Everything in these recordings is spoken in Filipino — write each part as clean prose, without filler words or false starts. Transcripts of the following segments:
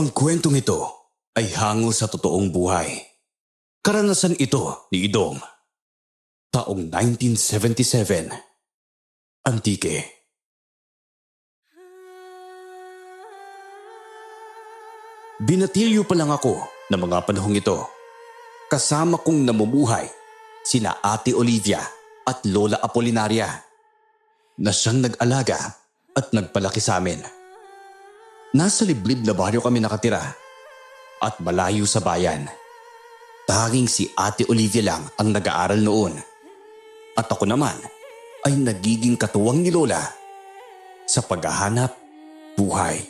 Ang kwentong ito ay hango sa totoong buhay. Karanasan ito ni Idong. Taong 1977. Antique. Binatilyo pa lang ako ng mga panahong ito. Kasama kong namumuhay sina Ate Olivia at Lola Apolinaria na siyang nag-alaga at nagpalaki sa amin. Nasa liblib na baryo kami nakatira at malayo sa bayan. Tanging si Ate Olivia lang ang nag-aaral noon at ako naman ay nagiging katuwang ni Lola sa paghahanap buhay.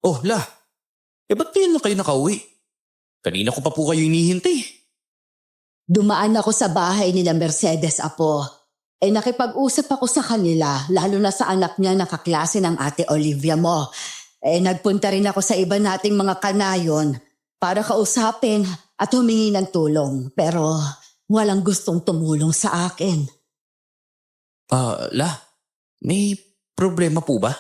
Oh, ba't ngayon lang kayo nakauwi? Kanina ko pa po kayo hinihintay. Dumaan ako sa bahay ni Mercedes, Apo. Nakipag-usap ako sa kanila, lalo na sa anak niya na kaklase ng Ate Olivia mo. Nagpunta rin ako sa iba nating mga kanayon para kausapin at humingi ng tulong. Pero walang gustong tumulong sa akin. May problema po ba?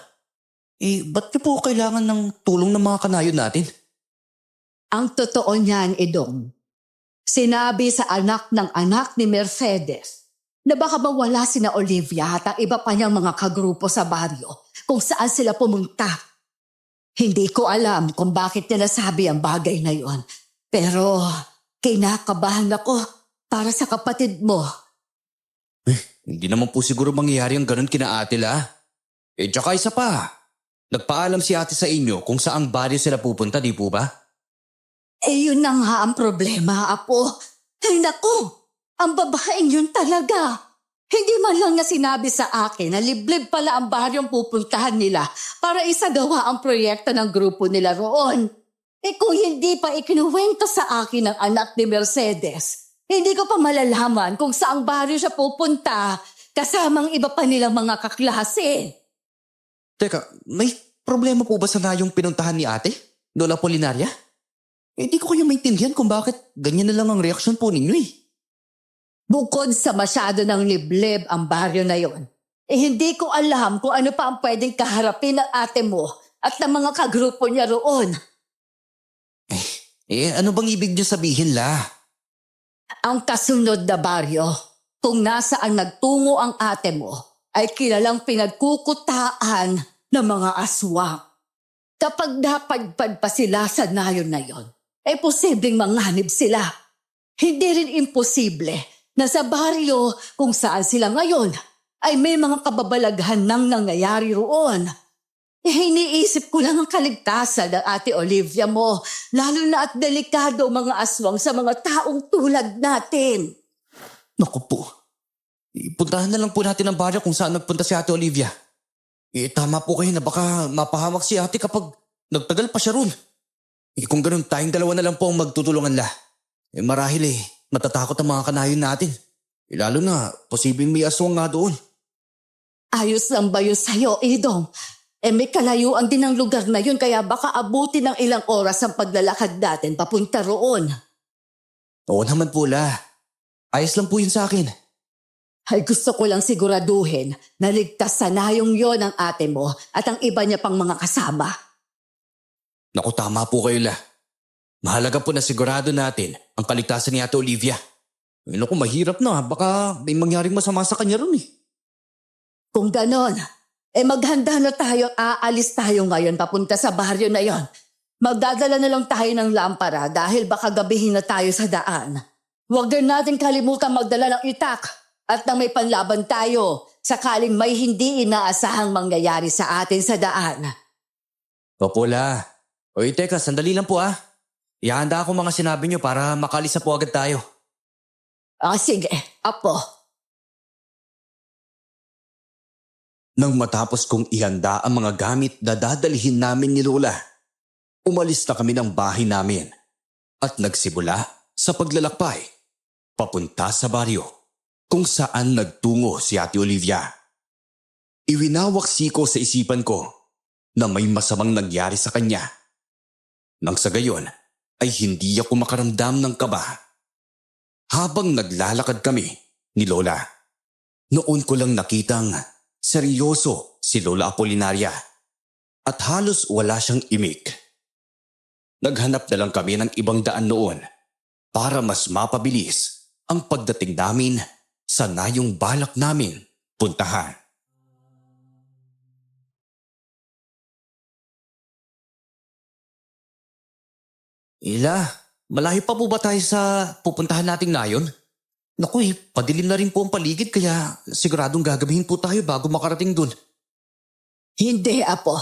Ba't niyo po kailangan ng tulong ng mga kanayon natin? Ang totoo niyan, Idong. Sinabi sa anak ng anak ni Mercedes na baka mawala sina Olivia at ang iba pa niyang mga kagrupo sa baryo kung saan sila pumunta. Hindi ko alam kung bakit niya nasabi ang bagay na yon. Pero kinakabahan ako para sa kapatid mo. Hindi naman po siguro mangyayari ang ganun kina ate la. Tsaka isa pa. Nagpaalam si ate sa inyo kung saang baryo sila pupunta, di po ba? Yun na nga ang problema, Apo. Naku, ang babaeng yun talaga. Hindi man lang niya sinabi sa akin na liblib pala ang baryong pupuntahan nila para isagawa ang proyekto ng grupo nila roon. Kung hindi pa ikinuwento sa akin ng anak ni Mercedes, hindi ko pa malalaman kung saang baryo siya pupunta kasamang iba pa nilang mga kaklase. Teka, may problema po ba sa nayong pinuntahan ni ate? Lola Polinaria? Hindi ko kayo maintindihan kung bakit ganyan na lang ang reaksyon po ninyo . Bukod sa masyado ng liblib ang baryo na yon, hindi ko alam kung ano pa ang pwedeng kaharapin ng ate mo at ng mga kagrupo niya roon. Ano bang ibig niyo sabihin la? Ang kasunod na baryo, kung nasaan nagtungo ang ate mo, ay kilalang pinagkukutaan ng mga aswang. Kapag napadpad pa sila sa nayon na yon, ay posibleng manganib sila. Hindi rin imposible na sa baryo kung saan sila ngayon ay may mga kababalaghan nang nangyayari roon. Iniisip ko lang ang kaligtasan ng Ate Olivia mo, lalo na at delikado mga aswang sa mga taong tulad natin. Naku po. Puntahan na lang po natin ang baryo kung saan nagpunta si Ate Olivia. Tama po kayo na baka mapahamak si ate kapag nagtagal pa siya ron. Kung ganun, tayong dalawa na lang po ang magtutulungan la. Marahil matatakot ang mga kanayon natin. Lalo na, posibleng may aswang nga doon. Ayos lang ba yun sa'yo, Idong? May kalayuan din ang lugar na yun kaya baka abutin ng ilang oras ang paglalakad natin papunta roon. Oo naman po la. Ayos lang po yun sa akin. Ay gusto ko lang siguraduhin na ligtas sa nayong yon ang ate mo at ang iba niya pang mga kasama. Naku, tama po kayo la. Mahalaga po na sigurado natin ang kaligtasan ni Ate Olivia. Naku, mahirap na. Baka may mangyaring masama sa kanya ron . Kung ganon, maghanda na tayo at aalis tayo ngayon papunta sa baryo na yon. Magdadala na lang tayo ng lampara dahil baka gabihin na tayo sa daan. Huwag din natin kalimutan magdala ng itak. At nang may panlaban tayo, sakaling may hindi inaasahang mangyayari sa atin sa daan. Opo la. Teka, sandali lang po . Ihanda ako mga sinabi niyo para makalis na po agad tayo. Sige, Apo. Nang matapos kong ihanda ang mga gamit na dadalhin namin ni Lola, umalis na kami ng bahay namin at nagsimula sa paglalakbay papunta sa baryo kung saan nagtungo si Ate Olivia. Iwinawaksi ko sa isipan ko na may masamang nangyari sa kanya. Nang sa gayon ay hindi ako makaramdam ng kaba. Habang naglalakad kami ni Lola, noon ko lang nakitang Seryoso si Lola Apolinaria at halos wala siyang imik. Naghanap na lang kami ng ibang daan noon para mas mapabilis ang pagdating namin sa nayong balak namin puntahan. Ila, malayo pa po ba tayo sa pupuntahan nating nayon? Naku padilim na rin po ang paligid kaya siguradong gagabihin po tayo bago makarating dun. Hindi, Apo.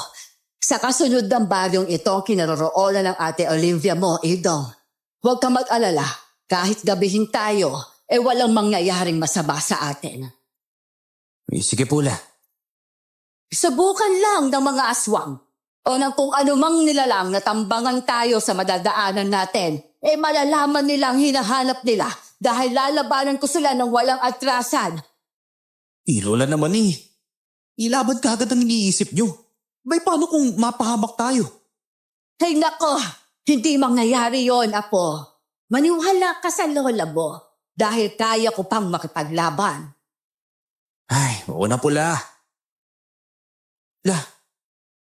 Sa kasunod ng baryong ito ang kinaroroonan ng Ate Olivia mo, Idong. Huwag ka mag-alala. Kahit gabihin tayo, walang mangyayaring masama sa atin. Sige po la. Subukan lang ng mga aswang o ng kung anumang nilalang na tambangan tayo sa madadaanan natin, malalaman nilang hinahanap nila dahil lalabanan ko sila ng walang atrasan. Lola naman Ilaban ka agad ang iniisip nyo. Bay paano kung mapahamak tayo? Ay nako, hindi mangyayari yon, Apo. Maniwala ka sa lola mo dahil kaya ko pang makipaglaban. Ay, oo na po la. La,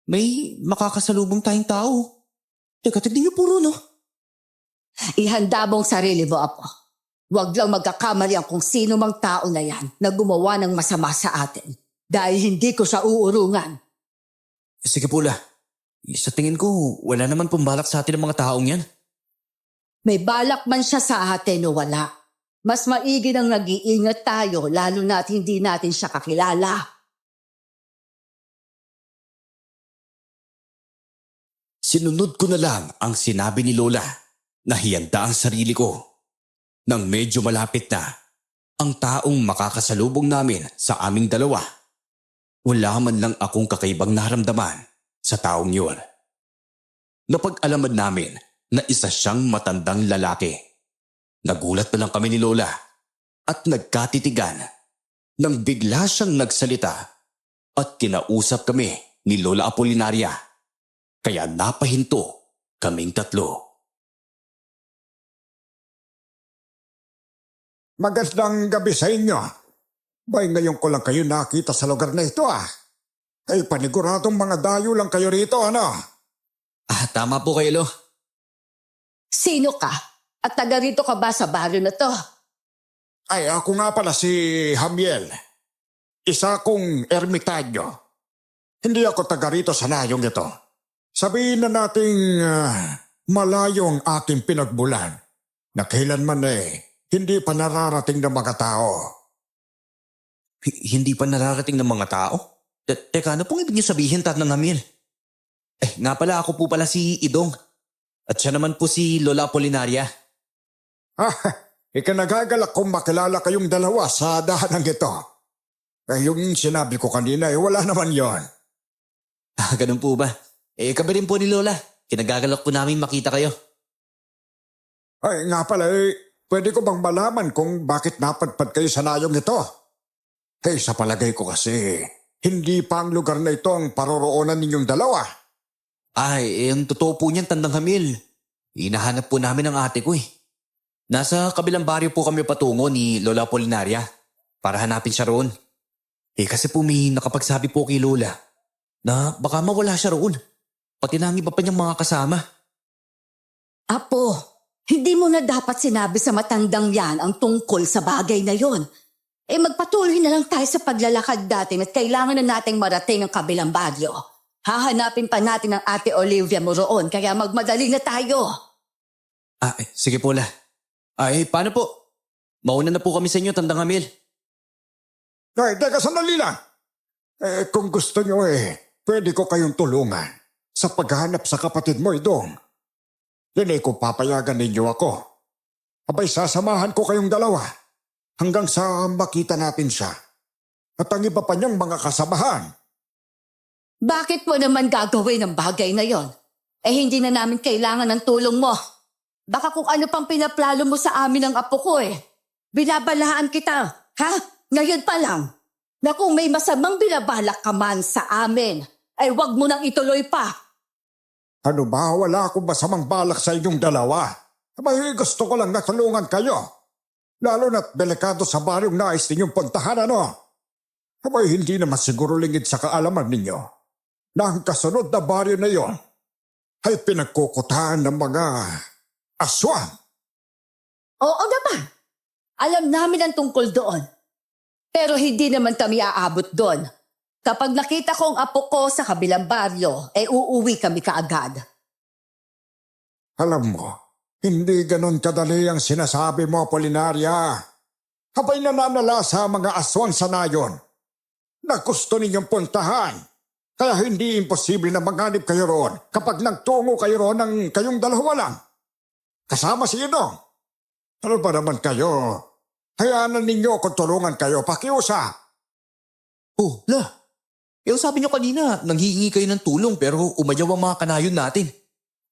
may makakasalubong tayong tao. Teka, tignan niyo puro no. Ihanda mong sarili mo, Apo. Huwag lang magkakamali ang kung sino mang tao na yan na gumawa ng masama sa atin dahil hindi ko siya uurungan. Sige po la. Sa tingin ko, wala naman pong balak sa atin ng mga taong yan. May balak man siya sa atin o wala. Mas maigi nang nag-iingat tayo lalo na't hindi natin siya kakilala. Sinunod ko na lang ang sinabi ni Lola na hiyanda ang sarili ko. Nang medyo malapit na ang taong makakasalubong namin sa aming dalawa, wala man lang akong kakaibang naramdaman sa taong yun. Napag-alaman namin na isa siyang matandang lalaki. Nagulat na lang kami ni Lola at nagkatitigan nang bigla siyang nagsalita at kinausap kami ni Lola Apolinaria. Kaya napahinto kaming tatlo. Magandang gabi sa inyo. Bay, ngayon ko lang kayo nakita sa lugar na ito Ay paniguradong mga dayo lang kayo rito, ano? Tama po kayo, Lo. Sino ka? At taga rito ka ba sa baryo na to? Ay, ako nga pala si Hamiel. Isa kong ermitanyo. Hindi ako taga rito sa nayong ito. Sabihin na nating malayo ang aking pinagbulan na kailanman hindi pa nararating ng mga tao. Hindi pa nararating ng mga tao? Teka, ano pong ibig niyo sabihin, Tatnang Hamiel? Nga pala ako po pala si Idong. At siya naman po si Lola Apolinaria. Ikinagagalak kong makilala kayong dalawa sa dahanang ito. Yung sinabi ko kanina, wala naman yon. Ganun po ba? Kami rin po ni Lola. Kinagagalak po namin makita kayo. Ay, nga pala pwede ko bang malaman kung bakit napadpad kayo sa nayong ito? Sa palagay ko kasi, hindi pa ang lugar na ito ang paroroonan ninyong dalawa. Ang totoo po niyan, Tandang Hamil. Hinahanap po namin ang ate ko Nasa kabilang baryo po kami patungo ni Lola Apolinaria para hanapin siya roon. Kasi po may nakapagsabi po kay Lola na baka mawala siya roon. Pati na ang iba pa niyang mga kasama. Apo, hindi mo na dapat sinabi sa matandang yan ang tungkol sa bagay na yon. Magpatuloy na lang tayo sa paglalakad natin at kailangan na nating marating ang kabilang baryo. Hahanapin pa natin ang Ate Olivia mo roon kaya magmadali na tayo. Sige po la. Paano po? Mauna na po kami sa inyo, Tandang Hamil. Ay, teka, sandali lang. Kung gusto nyo pwede ko kayong tulungan sa paghahanap sa kapatid mo, Idong. Hindi ko papayagan ninyo ako. Abay, sasamahan ko kayong dalawa hanggang sa makita natin siya. At ang iba pa niyang mga kasamahan. Bakit mo naman gagawin ang bagay na yon? Hindi na namin kailangan ng tulong mo. Baka kung ano pang pinaplano mo sa amin ng apo ko Binabalaan kita, ha? Ngayon pa lang. Na kung may masamang binabalak ka man sa amin, wag mo nang ituloy pa. Ano ba? Wala akong masamang balak sa inyong dalawa. Abay, gusto ko lang natulungan kayo. Lalo na't delikado sa baryong nais ninyong puntahan, ano? Abay, hindi naman siguro lingid sa kaalaman ninyo na ang kasunod na baryo na yon ay pinagkukutaan ng mga aswang. Oo naman. Alam namin ang tungkol doon. Pero hindi naman kami aabot doon. Kapag nakita ko ang apo ko sa kabilang baryo, uuwi kami kaagad. Alam mo, hindi ganon kadali ang sinasabi mo, Apolinaria. Habay nananala sa mga aswang sa nayon na gusto ninyong puntahan. Kaya hindi imposible na manganib kayo roon kapag nagtungo kayo roon ng kayong dalawa lang. Kasama si Idong. Ano ba naman kayo? Hayaan ninyo kung tulungan kayo, pakiusa. Oh, la. Sabi niyo kanina, nanghihingi kayo ng tulong pero umayaw ang mga kanayon natin.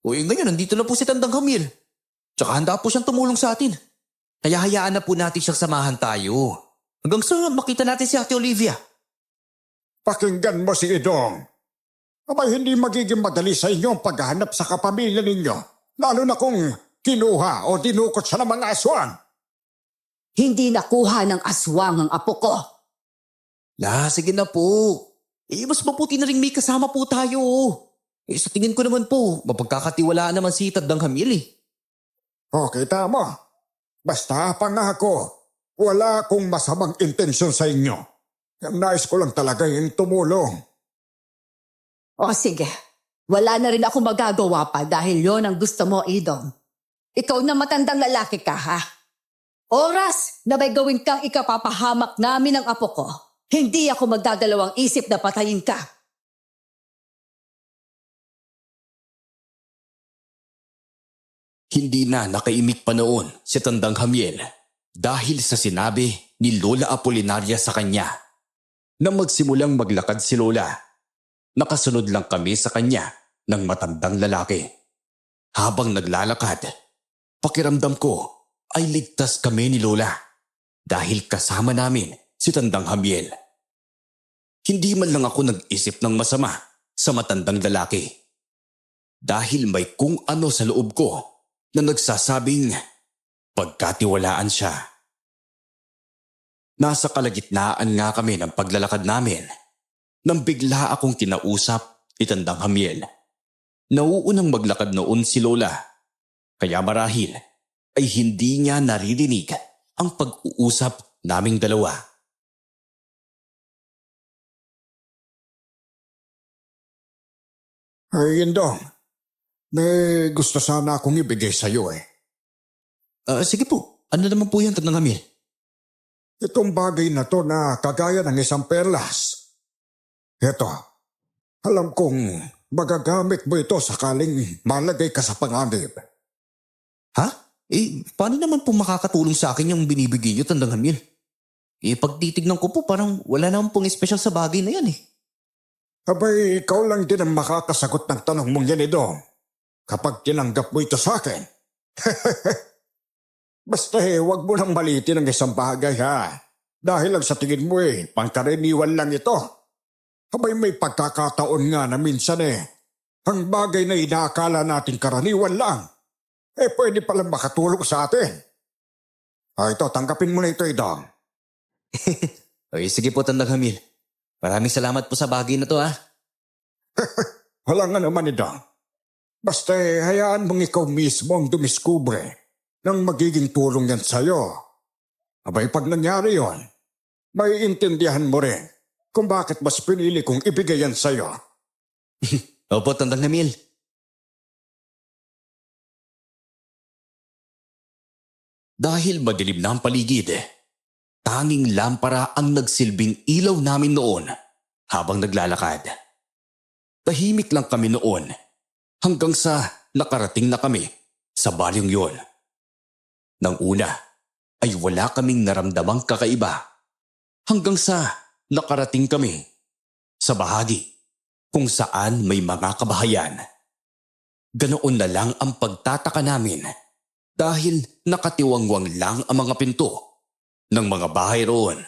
Ngayon, nandito na po si Tandang Hamil. Tsaka handa po siyang tumulong sa atin. Kaya hayaan na po natin siyang samahan tayo. Hanggang sa makita natin si Ate Olivia. Pakinggan mo si Idong. Abay, hindi magiging madali sa inyo ang paghahanap sa kapamilya ninyo. Lalo na kung kinuha o dinukot siya ng mga aswang. Hindi nakuha ng aswang ang apo ko. La, sige na po. Mas mabuti na rin may kasama po tayo. Sa tingin ko naman po, mapagkakatiwalaan naman si Tandang Hamil eh. Okay, tama. Basta pangako, wala akong masamang intensyon sa inyo. Ang nais ko lang talaga yung tumulong. O sige, wala na rin ako magagawa pa dahil yon ang gusto mo, Idong. Ikaw na matandang lalaki ka, ha? Oras na may gawin kang ikapapahamak namin ng apo ko, hindi ako magdadalawang isip na patayin ka. Hindi na nakaimik pa noon si Tandang Hamiel dahil sa sinabi ni Lola Apolinaria sa kanya. Nang magsimulang maglakad si Lola, nakasunod lang kami sa kanya ng matandang lalaki. Habang naglalakad, pakiramdam ko ay ligtas kami ni Lola dahil kasama namin si Tandang Hamiel. Hindi man lang ako nag-isip ng masama sa matandang lalaki dahil may kung ano sa loob ko na nagsasabing pagkatiwalaan siya. Nasa kalagitnaan nga kami ng paglalakad namin nang bigla akong kinausap ni Tandang Hamiel. Nauunang maglakad noon si Lola, kaya marahil ay hindi niya naririnig ang pag-uusap naming dalawa. Ay, Indong, may gusto sana akong ibigay sa iyo eh. Sige po, ano naman po yan, Tandang Hamil? Itong bagay na to na kagaya ng isang perlas. Ito, alam kong magagamit mo ito sakaling malagay ka sa panganib. Ha? Paano naman po makakatulong sa akin yung binibigay niyo, Tandang Hamil? Pag titignan ko po, parang wala naman pong espesyal sa bagay na yan eh. Abay, ikaw lang din ang makakasagot ng tanong mong yan, Idong. Kapag tinanggap mo ito sa akin. Basta wag mo nang malitin ang isang bagay ha. Dahil lang sa tingin mo pangkaraniwan lang ito. Abay, may pagkakataon nga na minsan ang bagay na inaakala natin karaniwan lang, pwede palang makatulong sa atin. Ito, tanggapin mo na ito, Idong. Sige po, Tandang Hamil. Maraming salamat po sa bagay na to ha. Wala nga naman, Idong. Basta hayaan mong ikaw mismo ang dumiskubre nang magiging tulong yan sa'yo. Abay, pag nangyari yon, may intindihan mo rin kung bakit mas pinili kong ibigay yan sa'yo. Opo, Tandang Hamil. Dahil madilim na ang paligid, tanging lampara ang nagsilbing ilaw namin noon habang naglalakad. Tahimik lang kami noon hanggang sa nakarating na kami sa balyong yon. Nang una ay wala kaming naramdamang kakaiba hanggang sa nakarating kami sa bahagi kung saan may mga kabahayan. Ganoon na lang ang pagtataka namin dahil nakatiwangwang lang ang mga pinto ng mga bahay roon.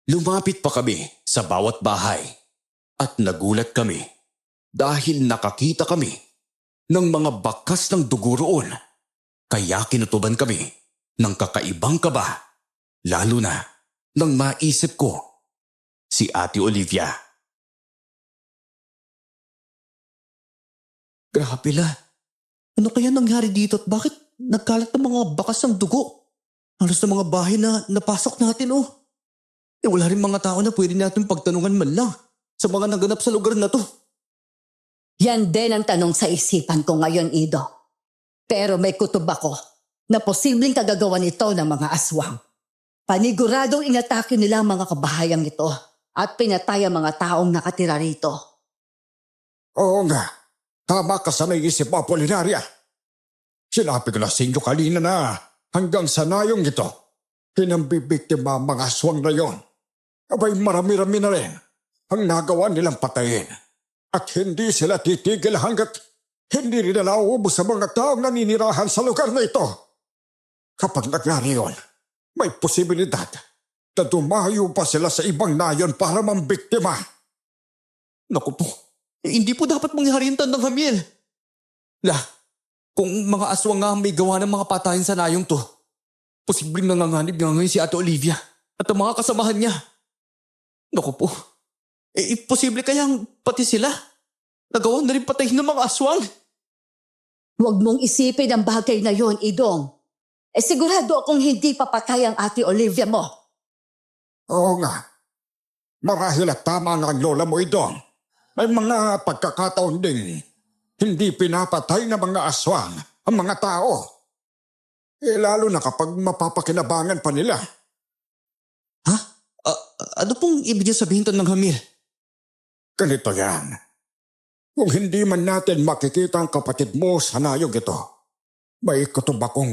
Lumapit pa kami sa bawat bahay at nagulat kami dahil nakakita kami ng mga bakas ng dugo roon. Kaya kinutuban kami ng kakaibang kaba, lalo na nang maisip ko si Ate Olivia. Grabe la. Ano kaya nangyari dito at bakit nagkalat ng mga bakas ng dugo? Halos na mga bahay na napasok natin oh. Wala rin mga tao na pwede natin pagtanungan man lang sa mga naganap sa lugar na to. Yan din ang tanong sa isipan ko ngayon, Ido. Pero may kutob ako na posibleng kagagawa nito ng mga aswang. Paniguradong inatake nila ang mga kabahayang ito at pinatay ang mga taong nakatira rito. Oo nga, tama ka sa naisip mo, Apolinaria. Sinabi ko na sa inyo kanina na hanggang sa nayong ito, pinambibiktima ang mga aswang na yon. Abay marami-rami na rin ang nagawa nilang patayin. At hindi sila titigil hanggat hindi rin na nauubos sa mga taong naninirahan sa lugar na ito. Kapag nangyari yun, may posibilidad na dumayo pa sila sa ibang nayon para mambiktima. Naku po, hindi po dapat mangyari yung Tandang Hamiel. Kung mga aswang nga ang may gawa ng mga patayin sa nayong to, posibleng nanganganib nga ngayon si Ate Olivia at ang mga kasamahan niya. Naku po, posible kayang pati sila nagawa na rin patayin ng mga aswang. Huwag mong isipin ang bagay na yon, Idong. Sigurado akong hindi papatay ang Ate Olivia mo. Oo nga, marahil at tama nga ang lola mo ito. May mga pagkakataon ding hindi pinapatay ng mga aswang ang mga tao. Lalo na kapag mapapakinabangan pa nila. Ano pong ibig sabihin Tandang Hamiel? Ganito yan. Kung hindi man natin makikita ang kapatid mo sa nayog ito, may kutob akong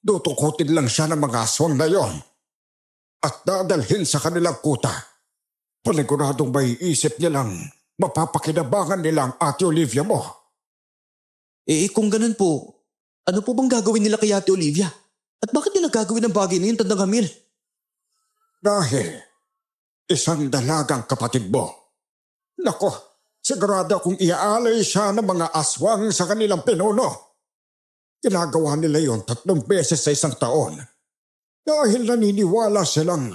dutukutin lang siya ng mga aswang na yon at dadalhin sa kanilang kuta. Paniguradong may isip nilang mapapakinabangan nilang Ate Olivia mo. Kung ganun po, ano po bang gagawin nila kay Ate Olivia? At bakit nila gagawin ang bagay na yun, Tandang Hamiel? Dahil isang dalagang kapatid mo. Nako, sigurado kung iaalay siya ng mga aswang sa kanilang pinuno. Ginagawa nila yon 3 beses sa isang taon. Dahil naniniwala silang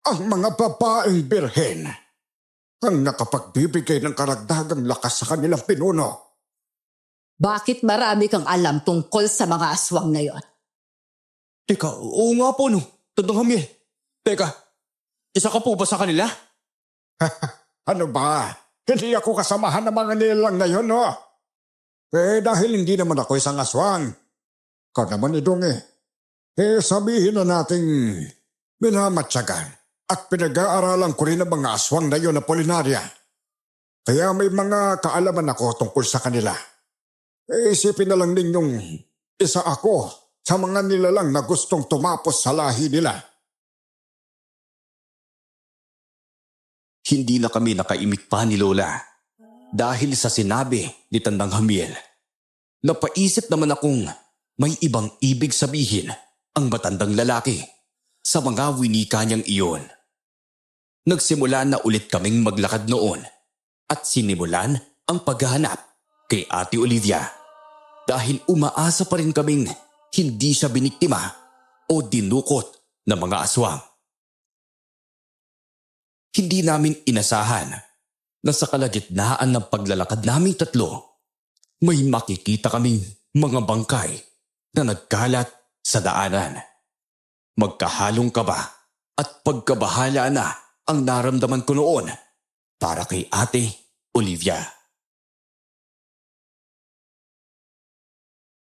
ang mga babaeng birhen ang nakapagbibigay ng karagdagang lakas sa kanilang pinuno. Bakit marami kang alam tungkol sa mga aswang na yon? Teka, oo nga po no, Tandang Hamiel. Teka, isa ka po ba sa kanila? Ano ba? Hindi ako kasamahan ng mga nilalang na yon, no? Dahil hindi naman ako isang aswang. Ikaw naman idong sabihin na nating minamatsagan at pinag-aaralan ko rin ang mga aswang na yon na Apolinaria. Kaya may mga kaalaman ako tungkol sa kanila. Isipin na lang ninyong isa ako sa mga nilalang na gustong tumapos sa lahi nila. Hindi na kami nakaimik pa ni Lola dahil sa sinabi ni Tandang Hamiel. Napaisip naman akong may ibang ibig sabihin ang matandang lalaki sa mga winika niyang iyon. Nagsimula na ulit kaming maglakad noon at sinimulan ang paghahanap kay Ate Olivia dahil umaasa pa rin kaming hindi siya biniktima o dinukot ng mga aswang. Hindi namin inasahan na sa kalagitnaan ng paglalakad naming 3, may makikita kaming mga bangkay na nagkalat sa daanan. Magkahalong kaba at pagkabahala na ang naramdaman ko noon para kay Ate Olivia.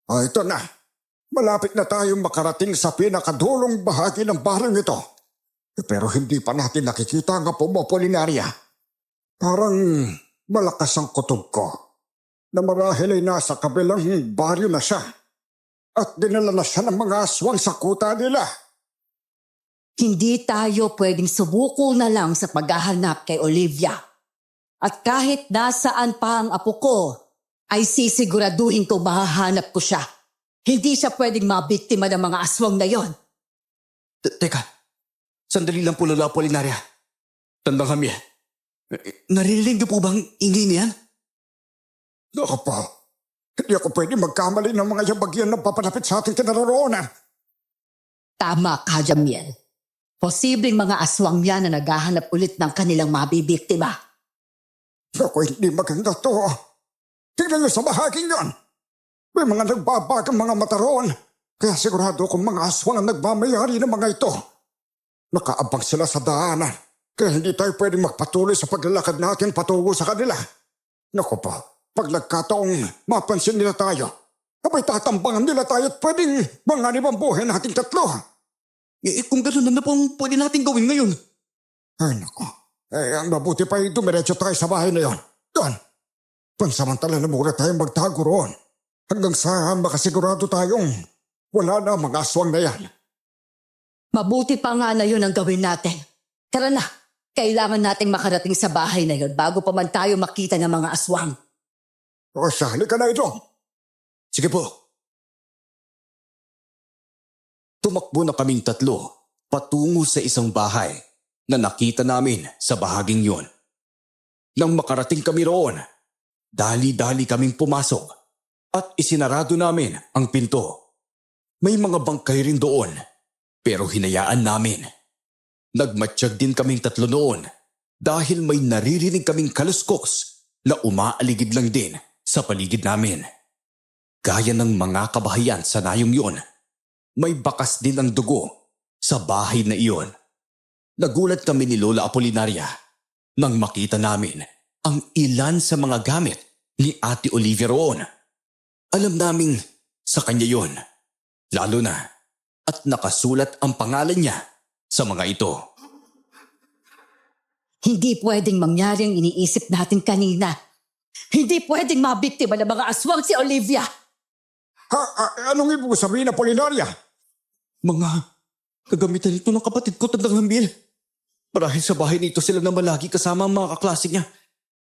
Ito na. Malapit na tayong makarating sa pinakadulong bahagi ng barang ito. Pero hindi pa natin nakikita ang apo mo, Apolinaria. Parang malakas ang kutob ko na marahil ay nasa kabilang baryo na siya at dinala na siya ng mga aswang sa kuta nila. Hindi tayo pwedeng subuko na lang sa paghahanap kay Olivia. At kahit nasaan pa ang apo ko, ay sisiguraduhin ko mahahanap ko siya. Hindi siya pwedeng mabiktima ng mga aswang na yon. Teka, sandali lang po Lola Apolinaria. Tandang Hamiel, naririnig niyo po bang ingay niyan? Naku po, hindi ako pwede magkamali ng mga yabagyan na papalapit sa ating kinaroroonan. Tama ka, Jamiel. Posibleng mga aswang yan na naghahanap ulit ng kanilang mabibiktima. Ako, hindi maganda to. Tingnan niyo sa bahaging yon. May mga nagbabagang mga mata roon. Kaya sigurado kung mga aswang ang nagmamayari ng mga ito. Nakaabang sila sa daanan. Kaya hindi tayo pwedeng magpatuloy sa paglalakad natin patungo sa kanila. Naku po, pag nagkataong mapansin nila tayo, abay tatambangan nila tayo at pwedeng manganib ang buhay nating tatlo. Kung gano'n na po ang pwede natin gawin ngayon. Ay naku, ang mabuti pa ay dumiretso tayo sa bahay na yon. Doon, pansamantala na muna tayong magtago roon. Hanggang sa makasigurado tayong wala na mga aswang na yan. Mabuti pa nga na yun ang gawin natin. Tara na, kailangan nating makarating sa bahay na yun bago pa man tayo makita ng mga aswang. O siya, halika na ito. Sige po. Tumakbo na kaming tatlo patungo sa isang bahay na nakita namin sa bahaging yun. Nang makarating kami roon, dali-dali kaming pumasok at isinarado namin ang pinto. May mga bangkay rin doon, pero hinayaan namin. Nagmatsyag din kaming tatlo noon dahil may naririnig kaming kaluskos na umaaligid lang din sa paligid namin. Gaya ng mga kabahayan sa nayong yun, may bakas din ang dugo sa bahay na iyon. Nagulat kami ni Lola Apolinaria nang makita namin ang ilan sa mga gamit ni Ate Olivia roon. Alam naming sa kanya yon, lalo na at nakasulat ang pangalan niya sa mga ito. Hindi pwedeng mangyari ang iniisip natin kanina. Hindi pwedeng mabiktima ng mga aswang si Olivia. Anong ibig sabihin na Polinaria? Mga kagamitan ito ng kapatid ko, Tandang Hambil. Marahil sa bahay nito sila na malagi kasama ang mga kaklase niya.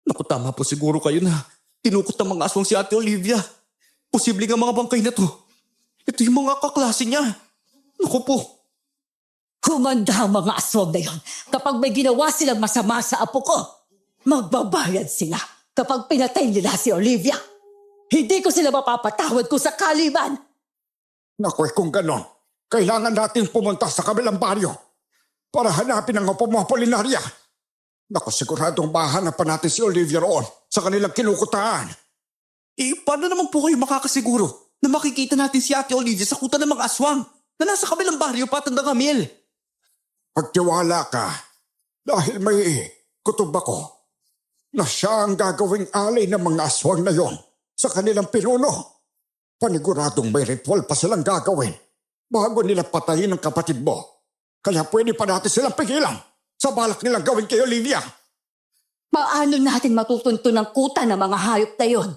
Naku, tama po siguro kayo na tinukot ng mga aswang si Ate Olivia. Posible nga mga bangkay na to. Ito yung mga kaklase niya. Naku po. Humanda ang mga aswang na yon. Kapag may ginawa silang masama sa apo ko, magbabayad sila kapag pinatay nila si Olivia. Hindi ko sila mapapatawad kung sakali man. Naku, kung ganon, kailangan natin pumunta sa kabilang baryo para hanapin ang apo mo, Apolinaria. Naku, siguradong mahanapan natin si Olivia roon sa kanilang kinukutaan. Paano naman po kayo makakasiguro na makikita natin si Ate Olivia sa kuta ng mga aswang na nasa kabilang baryo pa, Tandang Hamil? Pagtiwala ka dahil may kutob ako na siya ang gagawing alay ng mga aswang na yon sa kanilang pinuno. Paniguradong may ritual pa silang gagawin bago nila patayin ang kapatid mo. Kaya pwede pa natin silang pigilan sa balak nilang gawin kay Olivia. Paano natin matutunto ng kuta ng mga hayop na yon?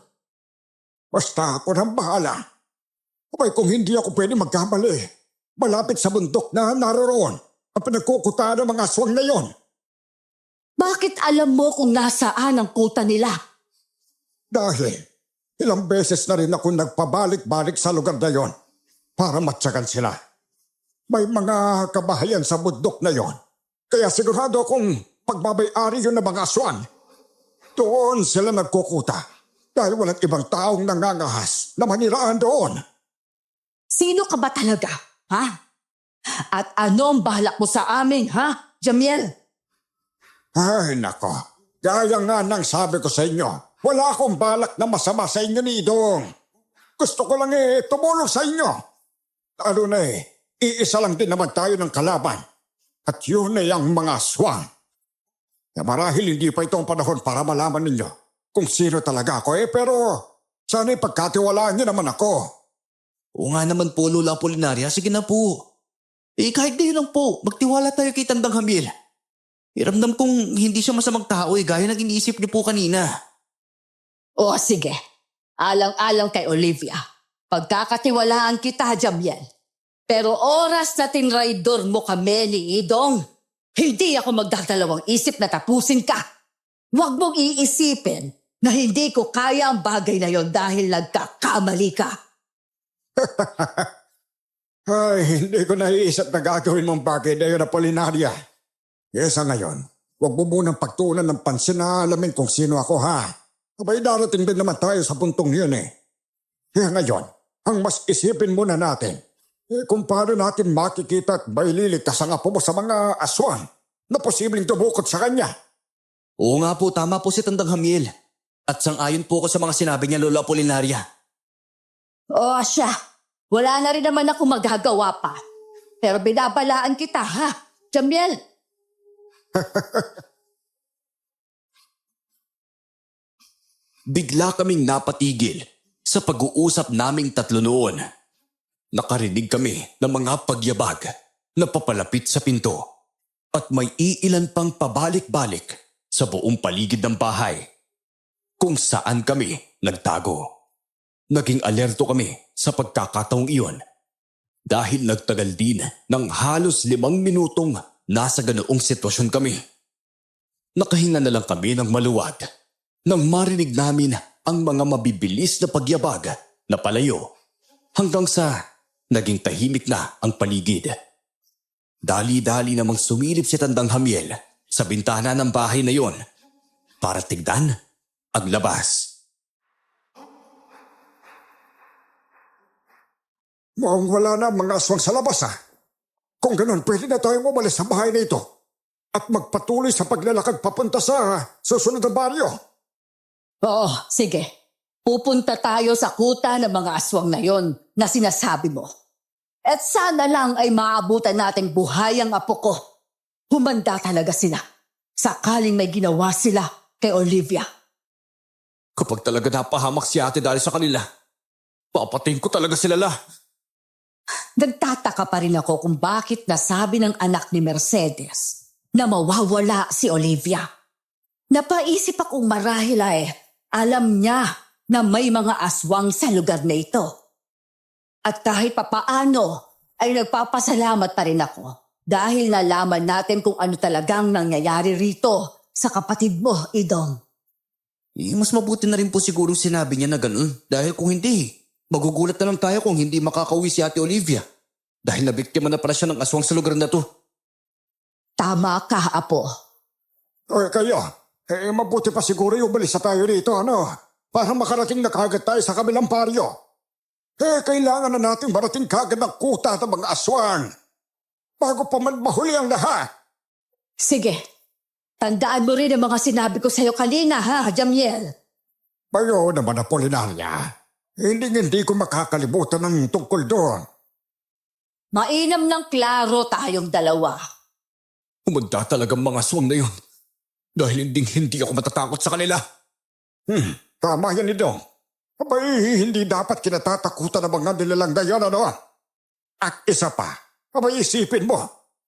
Basta ako nang bahala. Abay, kung hindi ako pwede magkamali, malapit sa bundok na naroroon ang pinagkukutaan ng mga aswang na yon. Bakit alam mo kung nasaan ang kuta nila? Dahil ilang beses na rin ako nagpabalik-balik sa lugar na yon para matyagan sila. May mga kabahayan sa bundok na yon. Kaya sigurado akong pagbabayari yun ng mga aswang. Doon sila nagkukuta dahil walang ibang taong nangangahas na maniraan doon. Sino ka ba talaga, ha? At ano ang balak mo sa amin, ha, Jamiel? Ay nako, gaya nga ng sabi ko sa inyo, wala akong balak na masama sa inyo ni Idong. Gusto ko lang tumulong sa inyo. Lalo na iisa lang din naman tayo ng kalaban. At yun ay ang mga aswang. Na marahil hindi pa itong panahon para malaman ninyo kung sino talaga ako pero sana pagkatiwalaan niyo naman ako. Oo nga naman po, Lola Apolinaria. Sige na po. Kahit ngayon lang po, magtiwala tayo kay Tandang Hamil. Iramdam kong hindi siya masamang tao gaya ng iniisip niyo po kanina. O sige, alang-alang kay Olivia. Pagkakatiwalaan kita, Jamiel. Pero oras na tinraidor mo kami ni Idong, hindi ako magdadalawang isip na tapusin ka. Huwag mong iisipin na hindi ko kaya ang bagay na yon dahil nagkakamali ka. Ay, hindi ko naiisip na gagawin mong bagay na yun, Apolinaria. Kaya sa ngayon, huwag mo munang pagtuunan ng pansin na alamin kung sino ako, ha? Abay, darating din naman tayo sa puntong yun. Kaya ngayon, ang mas isipin muna natin, Kung paano natin makikita at maililigtas ang apo mo sa mga aswang na posibleng dumukot sa kanya. Oo nga po, tama po si Tandang Hamiel. At sang-ayon po ako sa mga sinabi niya, Lola Apolinaria. O siya, wala na rin naman ako magagawa pa. Pero binabalaan kita ha, Jamiel. Bigla kaming napatigil sa pag-uusap naming tatlo noon. Nakarinig kami ng mga pagyabag na papalapit sa pinto at may iilan pang pabalik-balik sa buong paligid ng bahay kung saan kami nagtago. Naging alerto kami sa pagkakataong iyon dahil nagtagal din ng halos 5 minutong nasa ganoong sitwasyon kami. Nakahinga na lang kami ng maluwag nang marinig namin ang mga mabibilis na pagyabag na palayo hanggang sa naging tahimik na ang paligid. Dali-dali namang sumilip si Tandang Hamiel sa bintana ng bahay na yon para tignan ang labas. Mukhang wala na ang mga aswang sa labas Kung ganun, pwede na tayong umalis sa bahay na ito at magpatuloy sa paglalakad papunta sa susunod na baryo. Oo, sige. Pupunta tayo sa kuta ng mga aswang na yon na sinasabi mo. At sana lang ay maabutan nating buhay ang apo ko. Humanda talaga sila. Sakaling may ginawa sila kay Olivia. Kapag talaga napahamak si ate dahil sa kanila, papatayin ko talaga sila la. Nagtataka pa rin ako kung bakit nasabi ng anak ni Mercedes na mawawala si Olivia. Napaisip akong marahil ay alam niya na may mga aswang sa lugar na ito. At kahit papaano ay nagpapasalamat pa rin ako dahil nalaman natin kung ano talagang nangyayari rito sa kapatid mo, Idong. Mas mabuti na rin po siguro sinabi niya na ganun dahil kung hindi, magugulat na lang tayo kung hindi makakauwi si Ate Olivia dahil nabiktima na pala siya ng aswang sa lugar na to. Tama ka, Apo. Kayo, mabuti pa siguro yung umalis na tayo dito, para makarating na kagad tayo sa kabilang baryo. Kailangan na natin marating kagad ng kuta ng mga aswang bago pa man mahuli ang lahat. Sige, tandaan mo rin ang mga sinabi ko sa'yo kanina, ha, Jamiel? Bayo naman, Apolinaria. Hindi ko makakalimutan ng tungkol doon. Mainam ng klaro tayong dalawa. Humanda talagang mga aswang na yun dahil hindi ako matatakot sa kanila. Tama yan, Idong. Abay, hindi dapat kinatatakutan ng mga nilalang na yan, At isa pa, abay isipin mo,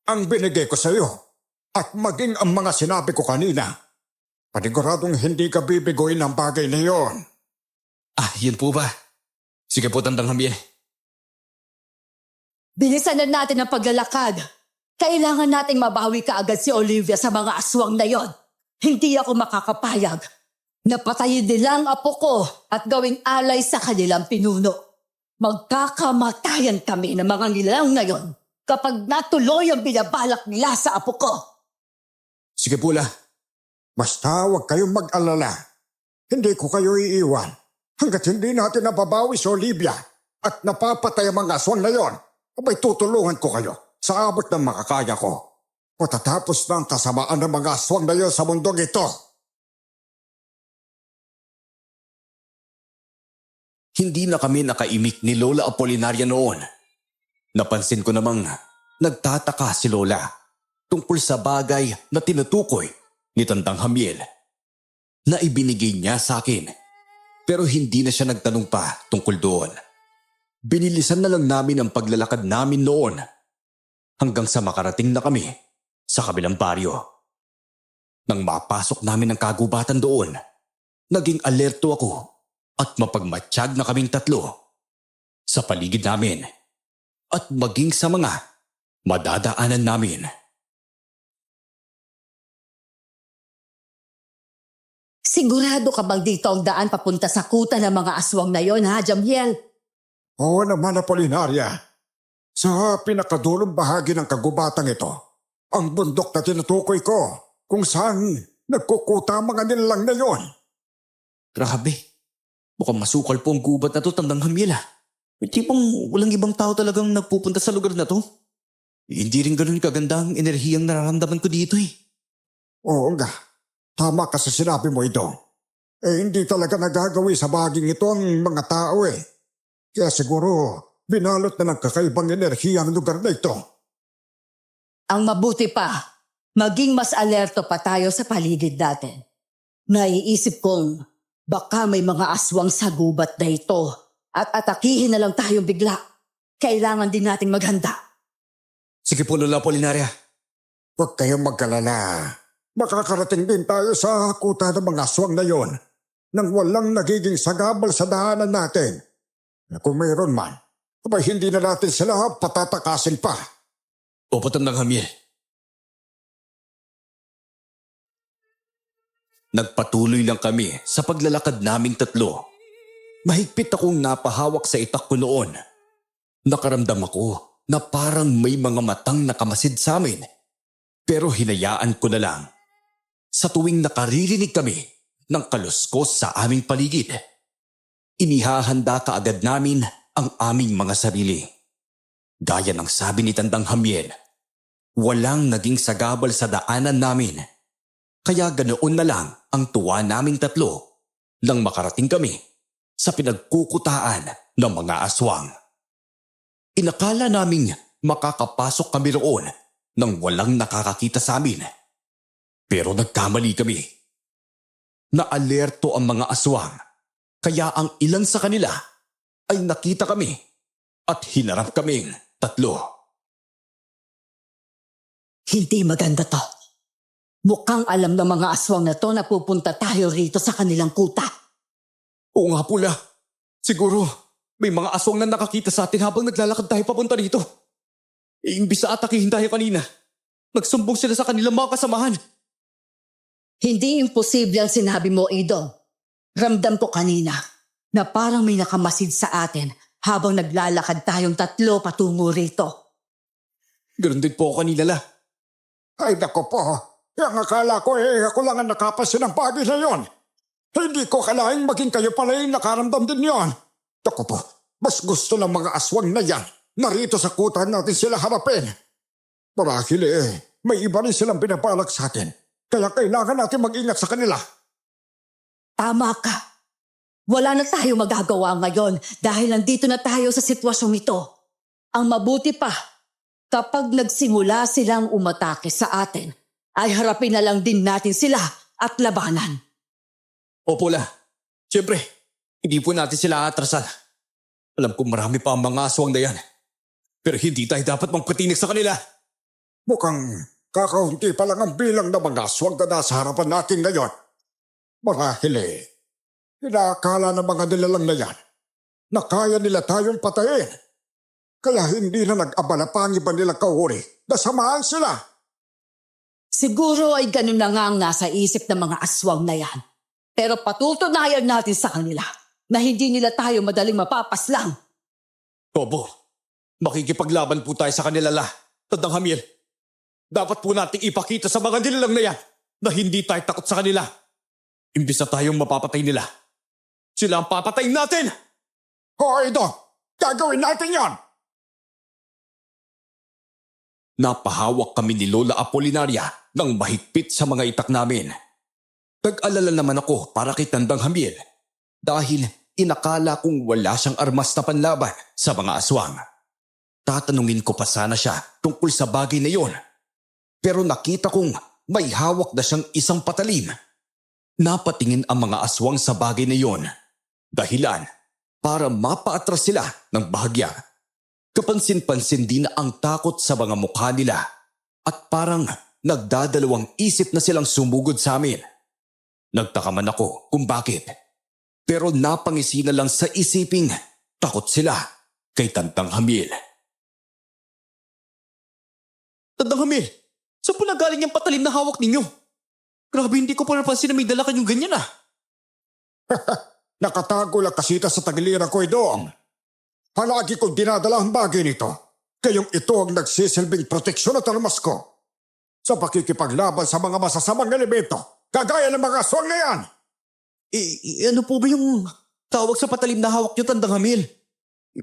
ang binigay ko sa iyo at maging ang mga sinabi ko kanina. Paniguradong hindi ka bibigoyin ng bagay na yon. Yun po ba? Sige po, Tandang Hamiel. Bilisan na natin ang paglalakad. Kailangan nating mabawi kaagad si Olivia sa mga aswang na yon. Hindi ako makakapayag. Napatayin nila ang apo ko at gawing alay sa kanilang pinuno. Magkakamatayan kami ng mga nilalang na yon kapag natuloy ang binabalak nila sa apo ko. Sige po, la. Basta huwag kayong mag-alala. Hindi ko kayo iiwan hanggat hindi natin nababawi si Olivia at napapatay ang mga aswang na yon. Abay tutulungan ko kayo sa abot ng makakaya ko. Matatapos na ang kasamaan ng mga aswang na yon sa mundong ito. Hindi na kami nakaimik ni Lola Apolinaria noon. Napansin ko namang nagtataka si Lola tungkol sa bagay na tinutukoy ni Tandang Hamiel na ibinigay niya sa akin. Pero hindi na siya nagtanong pa tungkol doon. Binilisan na lang namin ang paglalakad namin noon hanggang sa makarating na kami sa kabilang baryo. Nang mapasok namin ang kagubatan doon, naging alerto ako at mapagmatsyag na kaming tatlo sa paligid namin at maging sa mga madadaanan namin. Sigurado ka bang dito ang daan papunta sa kuta ng mga aswang na yon, ha, Jamiel? Oo naman, Apolinaria. Sa pinakadulong bahagi ng kagubatang ito, ang bundok na tinutukoy ko kung saan nagkukuta ang mga nilalang na yon. Grabe. Mukhang masukal po ang gubat na to, Tandang Hamiel. May tipong walang ibang tao talagang nagpupunta sa lugar na to. Hindi rin ganun kaganda ang enerhiyang nararamdaman ko dito eh. Oo nga, tama ka sa sinabi mo ito. Hindi talaga nagagawi sa baging ito ang mga tao eh. Kaya siguro, binalot na ng kakaibang enerhiya ang lugar na ito. Ang mabuti pa, maging mas alerto pa tayo sa paligid natin. Naiisip kong baka may mga aswang sa gubat na ito at atakihin na lang tayong bigla. Kailangan din nating maghanda. Sige po, Lola Apolinaria. Huwag kayong magkalala. Makakarating din tayo sa hakutan ng mga aswang na yon nang walang nagiging sagabal sa daanan natin. Na kung mayroon man, abay hindi na natin sila patatakasin pa. Opo, Tandang Hamil. Nagpatuloy lang kami sa paglalakad naming tatlo. Mahigpit akong napahawak sa itak ko noon. Nakaramdam ako na parang may mga matang nakamasid sa amin. Pero hinayaan ko na lang. Sa tuwing nakaririnig kami ng kaluskos sa aming paligid, inihahanda kaagad namin ang aming mga sarili. Gaya ng sabi ni Tandang Hamiel, walang naging sagabal sa daanan namin. Kaya ganoon na lang ang tuwa naming tatlo nang makarating kami sa pinagkukutaan ng mga aswang. Inakala naming makakapasok kami roon nang walang nakakakita sa amin. Pero nagkamali kami. Naalerto ang mga aswang, kaya ang ilan sa kanila ay nakita kami at hinarap kaming tatlo. Hindi maganda to. Mukhang alam ng mga aswang na to na pupunta tayo rito sa kanilang kuta. Oo nga pula. Siguro may mga aswang na nakakita sa atin habang naglalakad tayo papunta rito. Imbis na atakihin tayo kanina, nagsumbong sila sa kanilang mga kasamahan. Hindi imposible ang sinabi mo, Ido. Ramdam ko kanina na parang may nakamasid sa atin habang naglalakad tayong tatlo patungo rito. Ganun din po ako kanina la. Ay nako po, yung akala ko ako lang ang nakapasin ng bagay na yon. Hindi ko kalaing maging kayo pala yung nakaramdam din yon. Nako po, mas gusto ng mga aswang na yan. Narito sa kutan natin sila harapin. Marahil may iba rin silang binabalak sa atin. Kaya kailangan natin mag-ingat sa kanila. Tama ka. Wala na tayo magagawa ngayon dahil nandito na tayo sa sitwasyong ito. Ang mabuti pa, kapag nagsimula silang umatake sa atin, ay harapin na lang din natin sila at labanan. Opo la. Siyempre, hindi po natin sila atrasan. Alam kong marami pa ang mga aswang na yan. Pero hindi tayo dapat magpatinig sa kanila. Mukhang kakaunti pa lang ang bilang ng mga aswang na nasa harapan natin ngayon. Marahil inaakala ng mga nilalang na yan na kaya nila tayong patayin. Kaya hindi na nag-abala pa ang iba nilang kahuri na samahan sila. Siguro ay ganun na nga ang nasa isip ng mga aswang na yan. Pero patutunayan natin sa kanila na hindi nila tayo madaling mapapaslang. Opo, makikipaglaban po tayo sa kanila la. Tandang Hamiel, dapat po nating ipakita sa mga nilalang na yan na hindi tayo takot sa kanila. Imbis na tayong mapapatay nila, sila ang papatayin natin! Hoy, Ito! Gagawin natin yon! Napahawak kami ni Lola Apolinaria ng mahigpit sa mga itak namin. Nag-alala naman ako para kay Tandang Hamiel dahil inakala kong wala siyang armas na panlaban sa mga aswang. Tatanungin ko pa sana siya tungkol sa bagay na yon. Pero nakita kong may hawak na siyang isang patalim. Napatingin ang mga aswang sa bagay na yon. Dahilan para mapaatras sila ng bahagya. Kapansin-pansin din ang takot sa mga mukha nila at parang nagdadalawang isip na silang sumugod sa amin. Nagtaka man ako kung bakit. Pero napangisi na lang sa isiping takot sila kay Tandang Hamiel. Tandang Hamiel, saan po nagaling yung patalim na hawak ninyo? Grabe, hindi ko po napansin na may dala kanyong ganyan ah. Nakatago lang kasita sa tagiliran ko doon. Palagi kong dinadala ang bagay nito. Kayong ito ang nagsisilbing proteksyon at armas ko. Sa pakikipaglaban sa mga masasamang elemento, kagaya ng mga aswang na yan. Ano po ba yung tawag sa patalim na hawak niyo, Tandang Hamiel?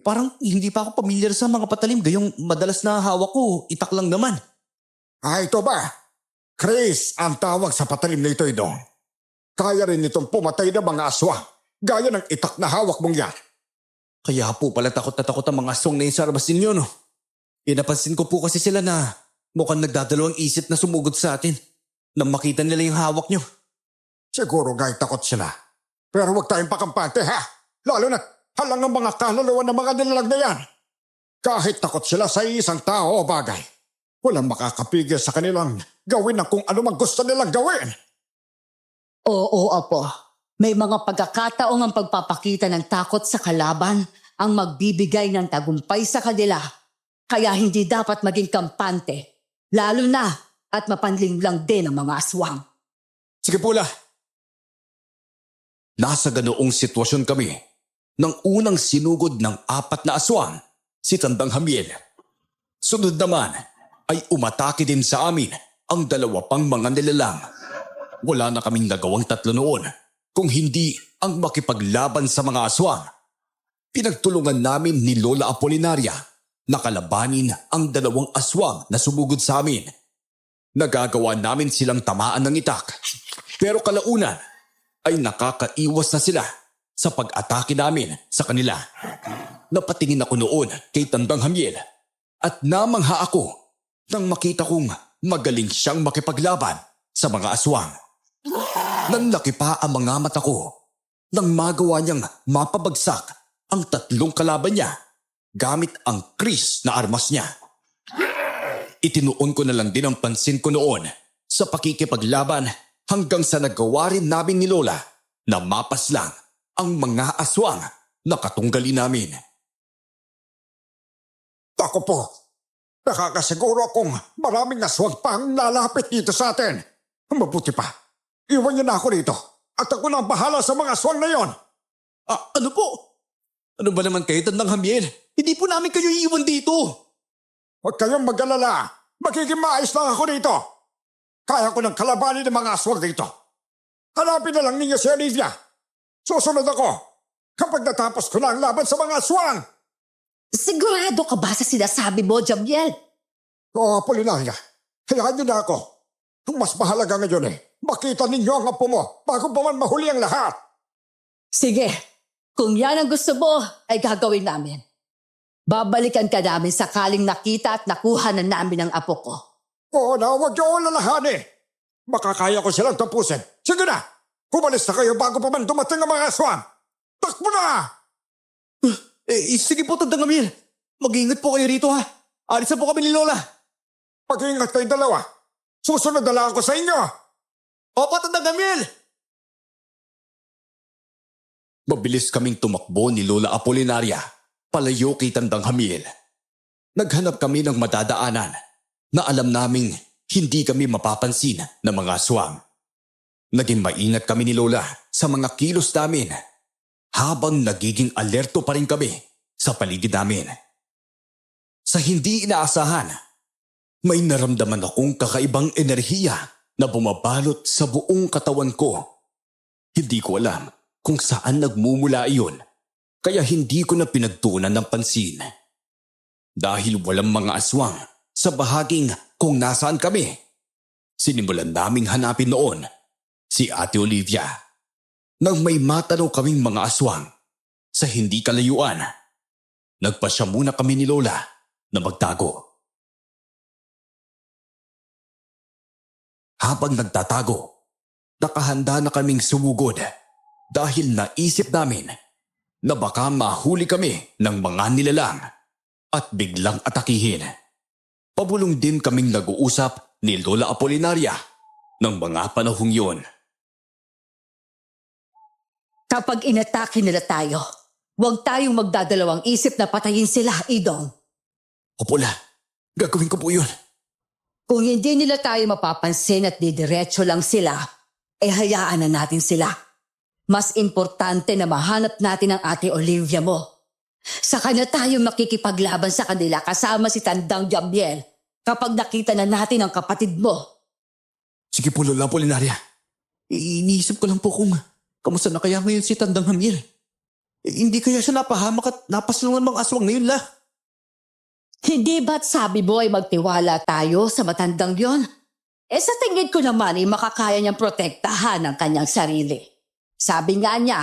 Parang hindi pa ako pamilyar sa mga patalim. Gayong madalas na hawak ko, itak lang naman. Ito ba? Chris ang tawag sa patalim na ito, Idong. Kaya rin itong pumatay ng mga aswang, gaya ng itak na hawak mong yan. Kaya po pala takot na takot ang mga aswang na yun sa armas ninyo, no? Napansin ko po kasi sila na mukhang nagdadalawang isip na sumugod sa atin nang makita nila yung hawak nyo. Siguro gay takot sila. Pero huwag tayong pakampante, ha? Lalo na halang ang mga kaluluwa ng mga nilalang na yan. Kahit takot sila sa isang tao o bagay, walang makakapigil sa kanilang gawin ng kung ano mang gusto nilang gawin. Oo, Apo. May mga pagkakataong ang pagpapakita ng takot sa kalaban ang magbibigay ng tagumpay sa kanila. Kaya hindi dapat maging kampante, lalo na at mapanlinlang din ang mga aswang. Sige po, La. Nasa ganoong sitwasyon kami nang unang sinugod ng 4 na aswang, si Tandang Hamiel. Sunod naman ay umatake din sa amin ang 2 pang mga nilalang. Wala na kaming nagawang 3 noon kung hindi ang makipaglaban sa mga aswang. Pinagtulungan namin ni Lola Apolinaria na kalabanin ang 2 aswang na sumugod sa amin. Nagagawa namin silang tamaan ng itak, pero kalaunan ay nakakaiwas na sila sa pag-atake namin sa kanila. Napatingin ako noon kay Tandang Hamiel at namangha ako nang makita kong magaling siyang makipaglaban sa mga aswang. Nanlaki pa ang mga mata ko nang magawa niyang mapabagsak ang 3 kalaban niya gamit ang Chris na armas niya. Itinuon ko na lang din ang pansin ko noon sa pakikipaglaban hanggang sa nagawa rin namin ni Lola na mapaslang ang mga aswang na katunggali namin. Ako po, nakakasiguro akong maraming aswang pang lalapit dito sa atin. Mabuti pa, iwan niyo na ako dito at ako na ang bahala sa mga aswang na yon. Ano po? Ano ba naman kayo, Tandang Hamiel? Hindi po namin kayo iiwan dito. Huwag kayong mag-alala, magiging maayos lang ako dito. Kaya ko ng kalabanin ng mga aswang dito. Hanapin na lang ninyo si Olivia. Susunod ako kapag natapos ko na ang laban sa mga aswang. Sigurado ka ba sa sinasabi mo, Jamiel? Oo, Apolinaria, hayaan niyo na ako. Ang mas mahalaga ngayon makita ninyo ang apo mo bago pa man mahuli ang lahat. Sige, kung yan ang gusto mo, ay gagawin namin. Babalikan ka namin sakaling nakita at nakuha na namin ang apo ko. Oo na, huwag niyo alalahanin. Makakaya ko silang tapusin. Sige na, umalis na kayo bago pa man dumating ang mga aswang. Takbo na! Sige po, Tandang Hamiel. Mag-iingat po kayo rito, ha? Alis na po kami ni Lola. Pag-iingat kayong dalawa. Susunod na lang ako sa inyo. Opo, Tandang Hamiel! Mabilis kaming tumakbo ni Lola Apolinaria palayo kay Tandang Hamiel. Naghanap kami ng madadaanan na alam naming hindi kami mapapansin ng mga aswang. Naging maingat kami ni Lola sa mga kilos namin habang nagiging alerto pa rin kami sa paligid namin. Sa hindi inaasahan, may naramdaman akong kakaibang enerhiya na bumabalot sa buong katawan ko. Hindi ko alam kung saan nagmumula iyon, kaya hindi ko na pinagtuunan ng pansin. Dahil walang mga aswang sa bahaging kung nasaan kami, sinimulan naming hanapin noon si Ate Olivia. Nang may matanaw kaming mga aswang sa hindi kalayuan, nagpasya muna kami ni Lola na magtago. Habang nagtatago, nakahanda na kaming sumugod dahil naisip namin na baka mahuli kami ng mga nilalang at biglang atakihin. Pabulong din kaming nag-uusap ni Lola Apolinaria ng mga panahong yun. Kapag inatake nila tayo, huwag tayong magdadalawang isip na patayin sila, Idong. Opo, La. Gagawin ko po yun. Kung hindi nila tayo mapapansin at didiretso lang sila, hayaan na natin sila. Mas importante na mahanap natin ang Ate Olivia mo. Saka na tayo makikipaglaban sa kanila kasama si Tandang Jamiel kapag nakita na natin ang kapatid mo. Sige po, Lola Apolinaria. Iniisip ko lang po kung kamusta na kaya ngayon si Tandang Hamiel. Hindi kaya siya napahamak at napaslungan ng mga aswang na yun, La? Hindi ba't sabi mo ay magtiwala tayo sa matandang yon? Sa tingin ko naman ay makakaya niyang protektahan ang kanyang sarili. Sabi nga niya,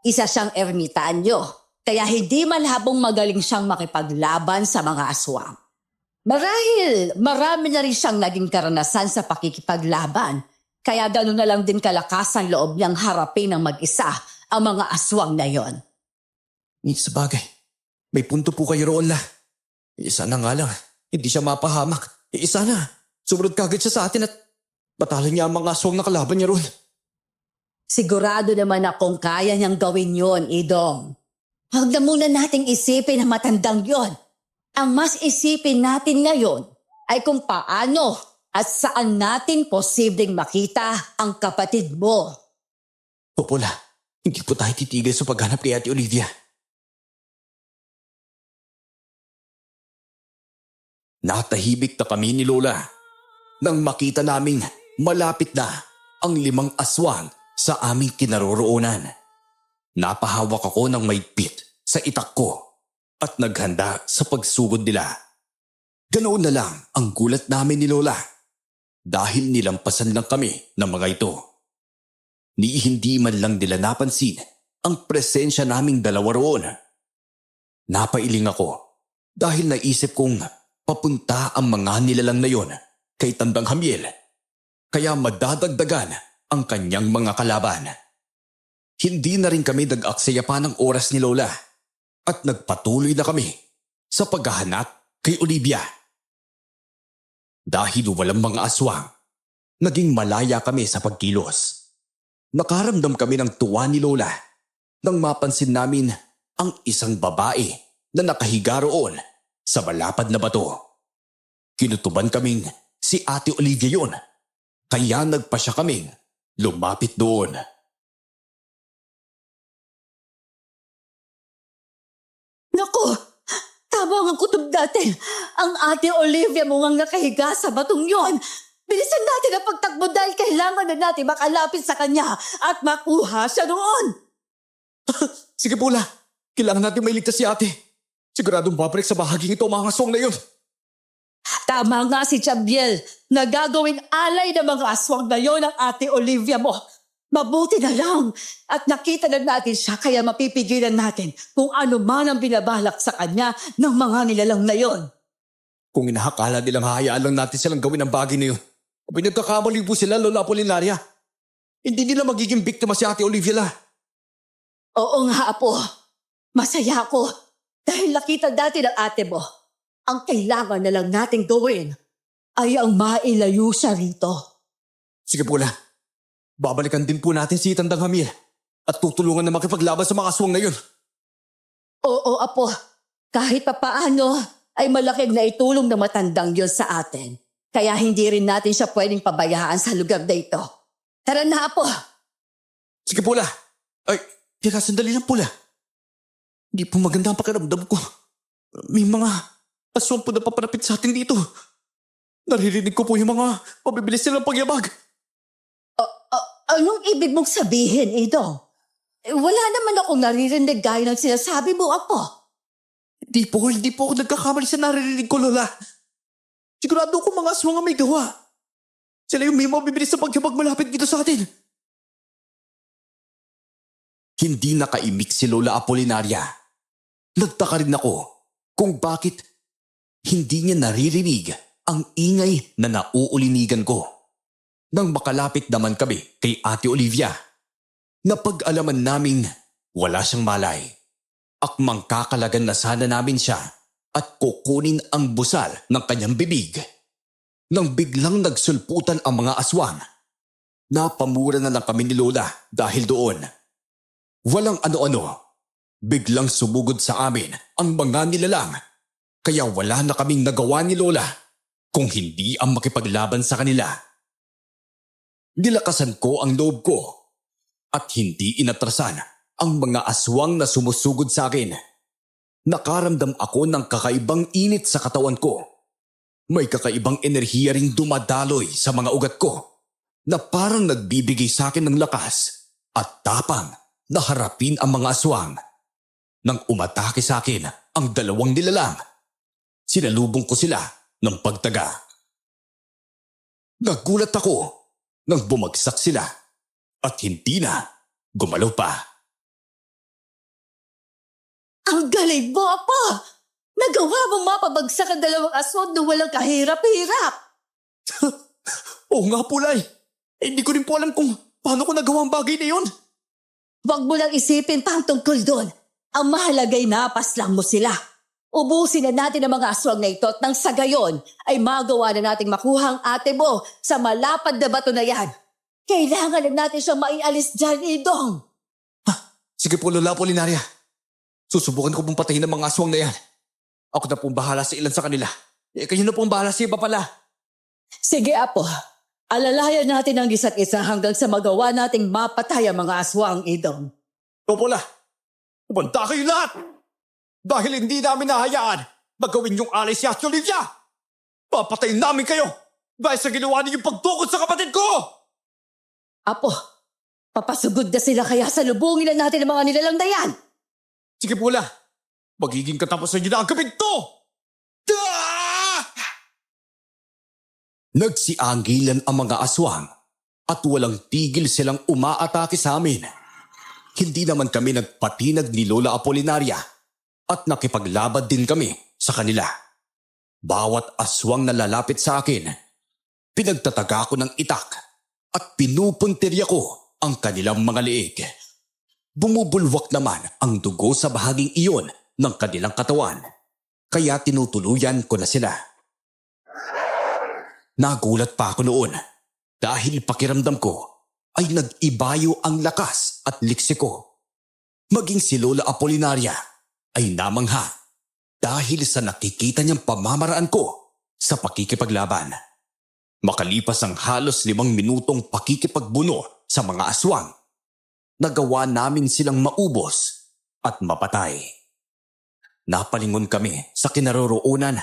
isa siyang ermitanyo, kaya hindi malhabong magaling siyang makipaglaban sa mga aswang. Marahil marami na rin siyang naging karanasan sa pakikipaglaban, kaya gano'n na lang din kalakas ang loob niyang harapin ng mag-isa ang mga aswang na yon. Sa bagay, may punto po kayo roon, La. Isa na nga lang, hindi siya mapahamak. Isa na, sumunod kagad siya sa atin at batalo niya ang mga aswang na kalaban niya roon. Sigurado naman akong kaya niyang gawin yon, Idong. Huwag na muna nating isipin ang matandang yon. Ang mas isipin natin ngayon ay kung paano at saan natin posibleng makita ang kapatid mo. Opo, La. Hindi po tayo titigil sa paghanap kay Ate Olivia. Natahimik na kami ni Lola nang makita naming malapit na ang 5 aswang sa aming kinaroroonan. Napahawak ako ng maigpit sa itak ko at naghanda sa pagsugod nila. Ganoon na lang ang gulat namin ni Lola dahil nilampasan lang kami ng mga ito. Ni hindi man lang nila napansin ang presensya naming dalawa roon. Napailing ako dahil naisip kong papunta ang mga nilalang na yon kay Tandang Hamiel, kaya madadagdagan ang kanyang mga kalaban. Hindi na rin kami nag-aksaya pa ng oras ni Lola at nagpatuloy na kami sa paghahanap kay Olivia. Dahil walang mga aswang, naging malaya kami sa pagkilos. Nakaramdam kami ng tuwa ni Lola nang mapansin namin ang isang babae na nakahiga roon sa malapad na bato. Kinutuban kaming si Ate Olivia yon, kaya nagpasya kaming lumapit doon. Naku! Tama ang kutob natin. Ang Ate Olivia mo ngang nakahiga sa batong yon. Bilisan natin ang pagtakbo dahil kailangan na natin makalapit sa kanya at makuha siya noon. Sige po, La. Kailangan natin mailigtas si ate. Siguradong babalik sa bahaging ito ang mga aswang na yun. Tama nga si Chabiel na gagawing alay ng mga aswang na yon ang Ate Olivia mo. Mabuti na lang at nakita na natin siya kaya mapipigilan natin kung ano man ang binabalak sa kanya ng mga nilalang na yon. Kung inahakala nilang hahayaan lang natin silang gawin ang bagay na yun, kung pinagkakamali po sila, Lola Apolinaria, hindi nila magiging biktima si Ate Olivia, La. Oo nga, Apo. Masaya ako dahil nakita natin ang ate mo. Ang kailangan na lang nating gawin ay ang mailayo siya rito. Sige po, La. Babalikan din po natin si Tandang Hamiel at tutulungan na makipaglaban sa mga aswang na yun. Oo, Apo. Kahit papaano ay malaking naitulong na matandang yon sa atin. Kaya hindi rin natin siya pwedeng pabayaan sa lugar na ito. Tara na, Apo. Sige po, La. Ay, teka, sandali lang po, La. Hindi po maganda ang pakiramdam ko. May mga aswang po na papanapit sa atin dito. Naririnig ko po yung mga mabibilis nilang pagyabag. Anong ibig mong sabihin, Ido? Wala naman akong naririnig gaya ng sinasabi mo, Apo. Hindi po ako nagkakamali sa naririnig ko, Lola. Sigurado ko mga aswang ang may gawa. Sila yung may mabibilis na pagyabag malapit dito sa atin. Hindi nakaimik si Lola Apolinaria. Nagtaka rin ako kung bakit hindi niya naririnig ang ingay na nauulinigan ko. Nang makalapit naman kami kay Ate Olivia, napag-alaman naming wala siyang malay. Akmang kakalagan na sana namin siya at kukunin ang busal ng kanyang bibig. Nang biglang nagsulputan ang mga aswang, napamura na lang kami ni Lola dahil doon. Walang ano-ano. Biglang sumugod sa amin ang mga nilalang, kaya wala na kaming nagawa ni Lola kung hindi ang makipaglaban sa kanila. Nilakasan ko ang loob ko at hindi inatrasan ang mga aswang na sumusugod sa akin. Nakaramdam ako ng kakaibang init sa katawan ko. May kakaibang enerhiya ring dumadaloy sa mga ugat ko na parang nagbibigay sa akin ng lakas at tapang na harapin ang mga aswang. nang umatake sa akin ang dalawang nilalang. Sinalubong ko sila ng pagtaga. Nagulat ako nang bumagsak sila at hindi na gumalaw pa. Ang galing mo, Apo! Nagawa mong mapabagsak ang dalawang aswang na walang kahirap-hirap. Oo nga po, Lay. Hindi ko rin po alam kung paano ko nagawa ang bagay na yun. Huwag mo lang isipin pa ang tungkol doon. Ang mahalagay napaslang mo sila. Ubusin na natin ang mga aswang na ito at nang sa gayon ay magawa na nating makuha ang ate mo sa malapad na bato na yan. Kailangan na natin siyang maialis dyan, Idong. Sige po, Lola Apolinaria. Susubukan ko pong patayin ang mga aswang na yan. Ako na pong bahala sa ilan sa kanila. Kayo na pong bahala sa iba pala. Sige, Apo. Alalayan natin ang isa't isa hanggang sa magawa nating mapatay ang mga aswang, Idong. Opo, La. Kumanta kayo lahat! Dahil hindi namin nahayaan na gawin yung alay si Ate Olivia! Papatayin namin kayo dahil sa ginawa ninyong pagtukod sa kapatid ko! Apo, papasugod na sila kaya salubungin na natin ang mga nilalang na yan. Sige po, La. Magiging katapusan niyo na ang gabing to! Ah! Nagsianggilan ang mga aswang at walang tigil silang umaatake sa amin. Hindi naman kami nagpatinag ni Lola Apolinaria at nakipaglabad din kami sa kanila. Bawat aswang na lalapit sa akin, pinagtataga ko ng itak at pinupuntirya ko ang kanilang mga leeg. Bumubulwak naman ang dugo sa bahaging iyon ng kanilang katawan, kaya tinutuluyan ko na sila. Nagulat pa ako noon dahil pakiramdam ko ay nag-ibayo ang lakas at liksi ko. Maging si Lola Apolinaria ay namangha dahil sa nakikita niyang pamamaraan ko sa pakikipaglaban. Makalipas ang halos 5 minutong pakikipagbuno sa mga aswang, nagawa namin silang maubos at mapatay. Napalingon kami sa kinaroroonan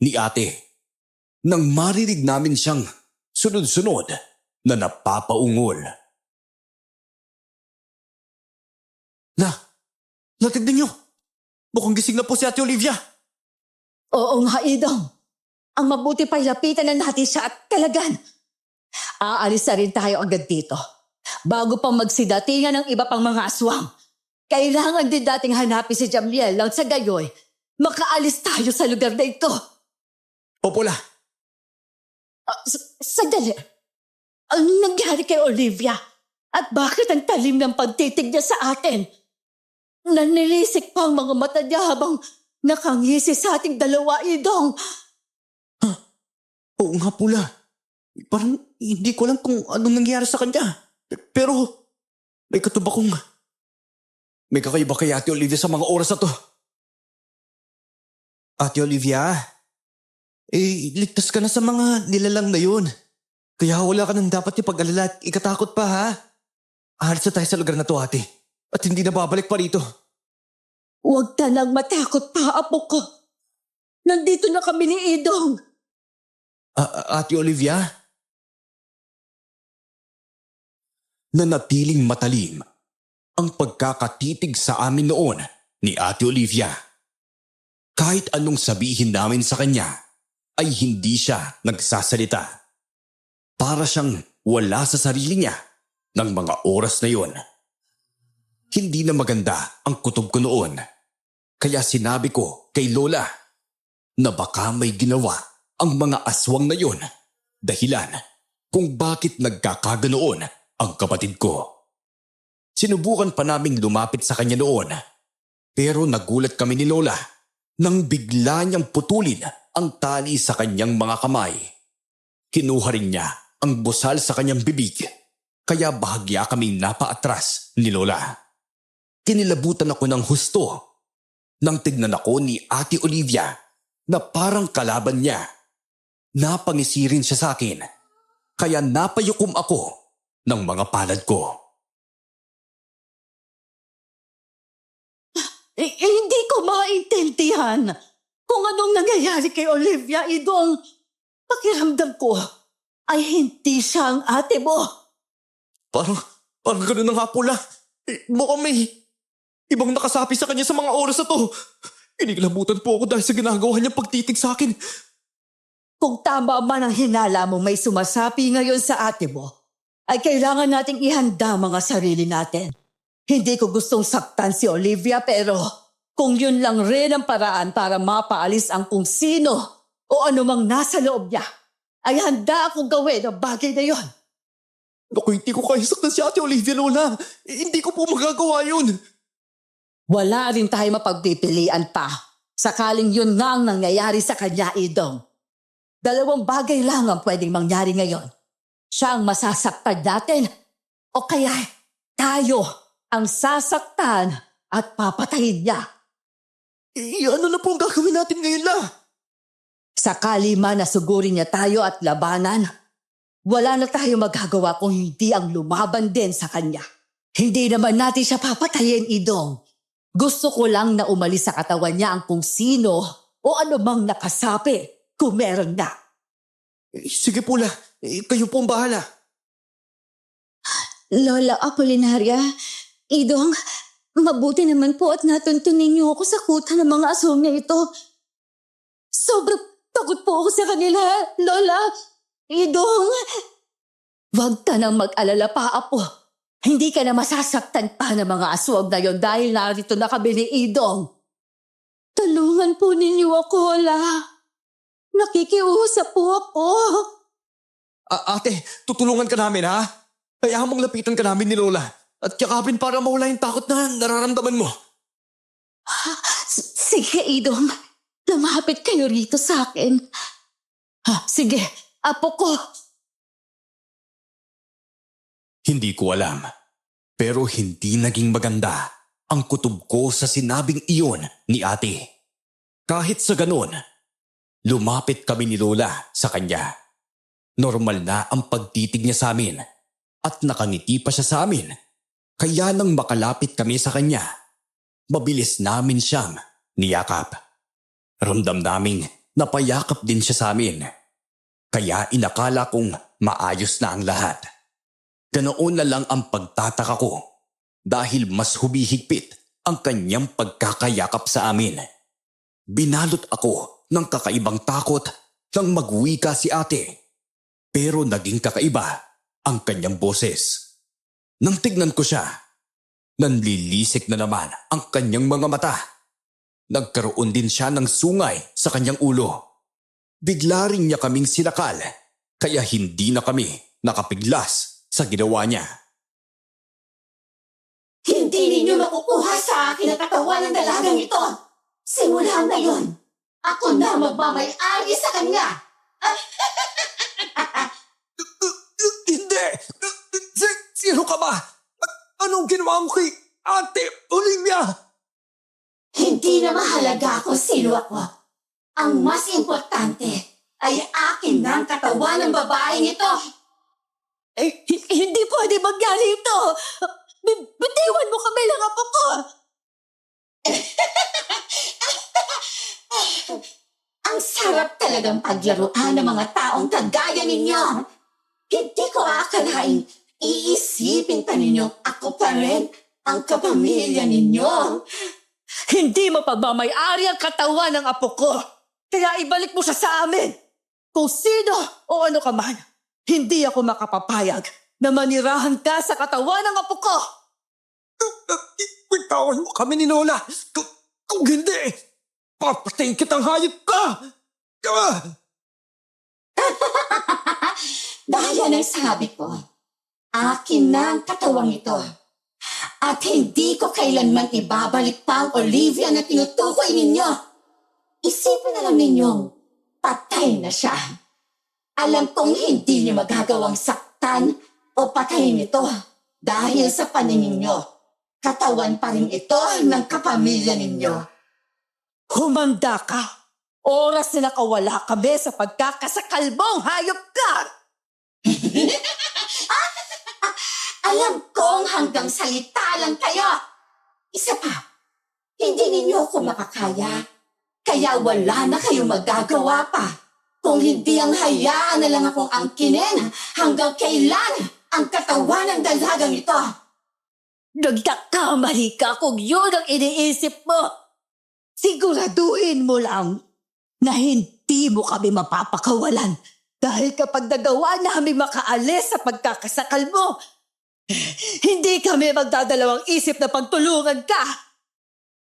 ni ate nang marinig namin siyang sunod-sunod na napapaungol. Tignan niyo! Mukhang gising na po si Ate Olivia! Oo nga, Idong. Ang mabuti pa'y lapitan na natin siya at talagan. Aalis na rin tayo agad dito. Bago pang magsidatingan ng iba pang mga aswang. Kailangan din dating hanapin si Jamliel lang sa gayoy. Makaalis tayo sa lugar na ito. Opo, La. Sandali. Ang nangyari kay Olivia? At bakit ang talim ng pagtitig niya sa atin? Nanilisik pa ang mga mata niya habang nakangisi sa ating dalawa, Idong. Oo nga po, La. Parang hindi ko alam kung anong nangyari sa kanya. Pero may katuba kong may kakaiba kay Ate Olivia sa mga oras na to. Ate Olivia, ligtas ka na sa mga nilalang na yun. Kaya wala ka nang dapat ipag-alala at ikatakot pa, ha? Ahalis na tayo sa lugar na to, ate. At hindi na babalik pa rito. Huwag ka nang matakot pa, apo ko. Nandito na kami ni Idong. Ate Olivia? Nanatiling matalim ang pagkakatitig sa amin noon ni Ate Olivia. Kahit anong sabihin namin sa kanya, ay hindi siya nagsasalita. Para siyang wala sa sarili niya ng mga oras na yon. Hindi na maganda ang kutob ko noon. Kaya sinabi ko kay Lola na baka may ginawa ang mga aswang na yon dahilan kung bakit nagkakaganoon ang kapatid ko. Sinubukan pa naming lumapit sa kanya noon, pero nagulat kami ni Lola nang bigla niyang putulin ang tali sa kanyang mga kamay. Kinuha rin niya ang busal sa kanyang bibig, kaya bahagya kaming napaatras ni Lola. Kinilabutan ako ng husto nang tignan ako ni Ate Olivia na parang kalaban niya. Napangisi rin siya sa akin, kaya napayukom ako ng mga palad ko. Hindi ko maintindihan kung anong nangyayari kay Olivia, Idong. Pakiramdam ko ay hindi siya ang ate mo. Parang ganun na nga pula. Mukhang Ibang nakasapi sa kanya sa mga oras na to. Inilabutan po ako dahil sa ginagawa niyang pagtitig sa akin. Kung tama man ang hinala mo may sumasapi ngayon sa ate mo, ay kailangan nating ihanda mga sarili natin. Hindi ko gustong saktan si Olivia pero kung yun lang rin ang paraan para mapaalis ang kung sino o anumang nasa loob niya, ay handa akong gawin ang bagay na yon. Naku, hindi ko kaya saktan si Ate Olivia, Lola. Hindi ko po magagawa yun. Wala rin tayo mapagpipilian pa. Sakaling yun nga ang nangyayari sa kanya, Idong. Dalawang bagay lang ang pwedeng mangyari ngayon. Siya ang masasaktan natin o kaya tayo ang sasaktan at papatayin niya. Ano na po ang gagawin natin ngayon, La? Sakali man nasugurin niya tayo at labanan, wala na tayo magagawa kung hindi ang lumaban din sa kanya. Hindi naman natin siya papatayin, Idong. Gusto ko lang na umalis sa katawan niya ang kung sino o anumang nakasapi kung meron na. Sige po, La. Kayo po ang bahala. Lola Apolinaria, Idong, mabuti naman po at natuntunin niyo ako sa kuta ng mga aswang na ito. Sobrang takot po ako sa kanila, Lola. Idong. Huwag ka nang mag-alala pa, Apo. Hindi ka na masasaktan pa ng mga aswang na yon dahil narito na kami ni Idong. Tulungan po ninyo ako, La. Nakikiusap po ako. Ate, tutulungan ka namin, ha? Kaya mong lapitan ka namin ni Lola at yakapin para mawala yung takot na nararamdaman mo. Sige, Idong. Lumapit kayo rito sa akin. Sige, Apo ko. Hindi ko alam, pero hindi naging maganda ang kutob ko sa sinabing iyon ni ate. Kahit sa ganun, lumapit kami ni Lola sa kanya. Normal na ang pagtitig niya sa amin at nakangiti pa siya sa amin. Kaya nang makalapit kami sa kanya, mabilis namin siyang niyakap. Ramdam naming napayakap din siya sa amin. Kaya inakala kong maayos na ang lahat. Ganoon na lang ang pagtataka ko dahil mas humihigpit ang kanyang pagkakayakap sa amin. Binalot ako ng kakaibang takot nang magwika si ate. Pero naging kakaiba ang kanyang boses. Nang tignan ko siya, nanlilisik na naman ang kanyang mga mata. Nagkaroon din siya ng sungay sa kanyang ulo. Bigla rin niya kaming sinakal kaya hindi na kami nakapiglas sa ginawa niya. Hindi ninyo makukuha sa akin ang katawan ng dalagang ito. Simula ngayon, ako na magmamay-ari sa kanya. Hindi! Sino ka ba? Anong ginawa mo kay Ate Olivia? Hindi na mahalaga kung sino ako. Ang mas importante ay akin na ang katawan ng babaeng ito. Hindi pwede mangyari ito. Bitiwan mo kami lang, Apo ko. Ang sarap talagang paglaruan ng mga taong kagaya ninyo. Hindi ko akalain iisipin pa ninyong ako pa rin ang kapamilya ninyo. Hindi mo pagmamayari ang katawan ng Apo ko. Kaya ibalik mo siya sa amin. Kung sino o ano ka man, hindi ako makapapayag na manirahan ka sa katawan ng Apo ko. Bitawan mo kami ni Lola. Kung hindi, papatayin kitang hayop ka! Dahil ang sabi ko, akin na ang katawang ito. At hindi ko kailanman ibabalik pa ang Olivia na tinutukoy ninyo. Isipin na lang ninyong patay na siya. Alam kong hindi niyo magagawang saktan o patayin ito dahil sa paningin niyo. Katawan pa rin ito ng kapamilya ninyo. Humanda ka. Oras na nakawala kami sa pagkakasakalbong hayop ka. Alam kong hanggang salita lang kayo. Isa pa, hindi ninyo ako makakaya. Kaya wala na kayong magagawa pa. Kung hindi ang hayaan na lang akong angkinin hanggang kailan ang katawan ng dalagang ito. Nagkakamali ka kung yun ang iniisip mo. Siguraduhin mo lang na hindi mo kami mapapakawalan dahil kapag nagawa namin makaalis sa pagkakasakal mo, hindi kami magdadalawang isip na pagtulungan ka.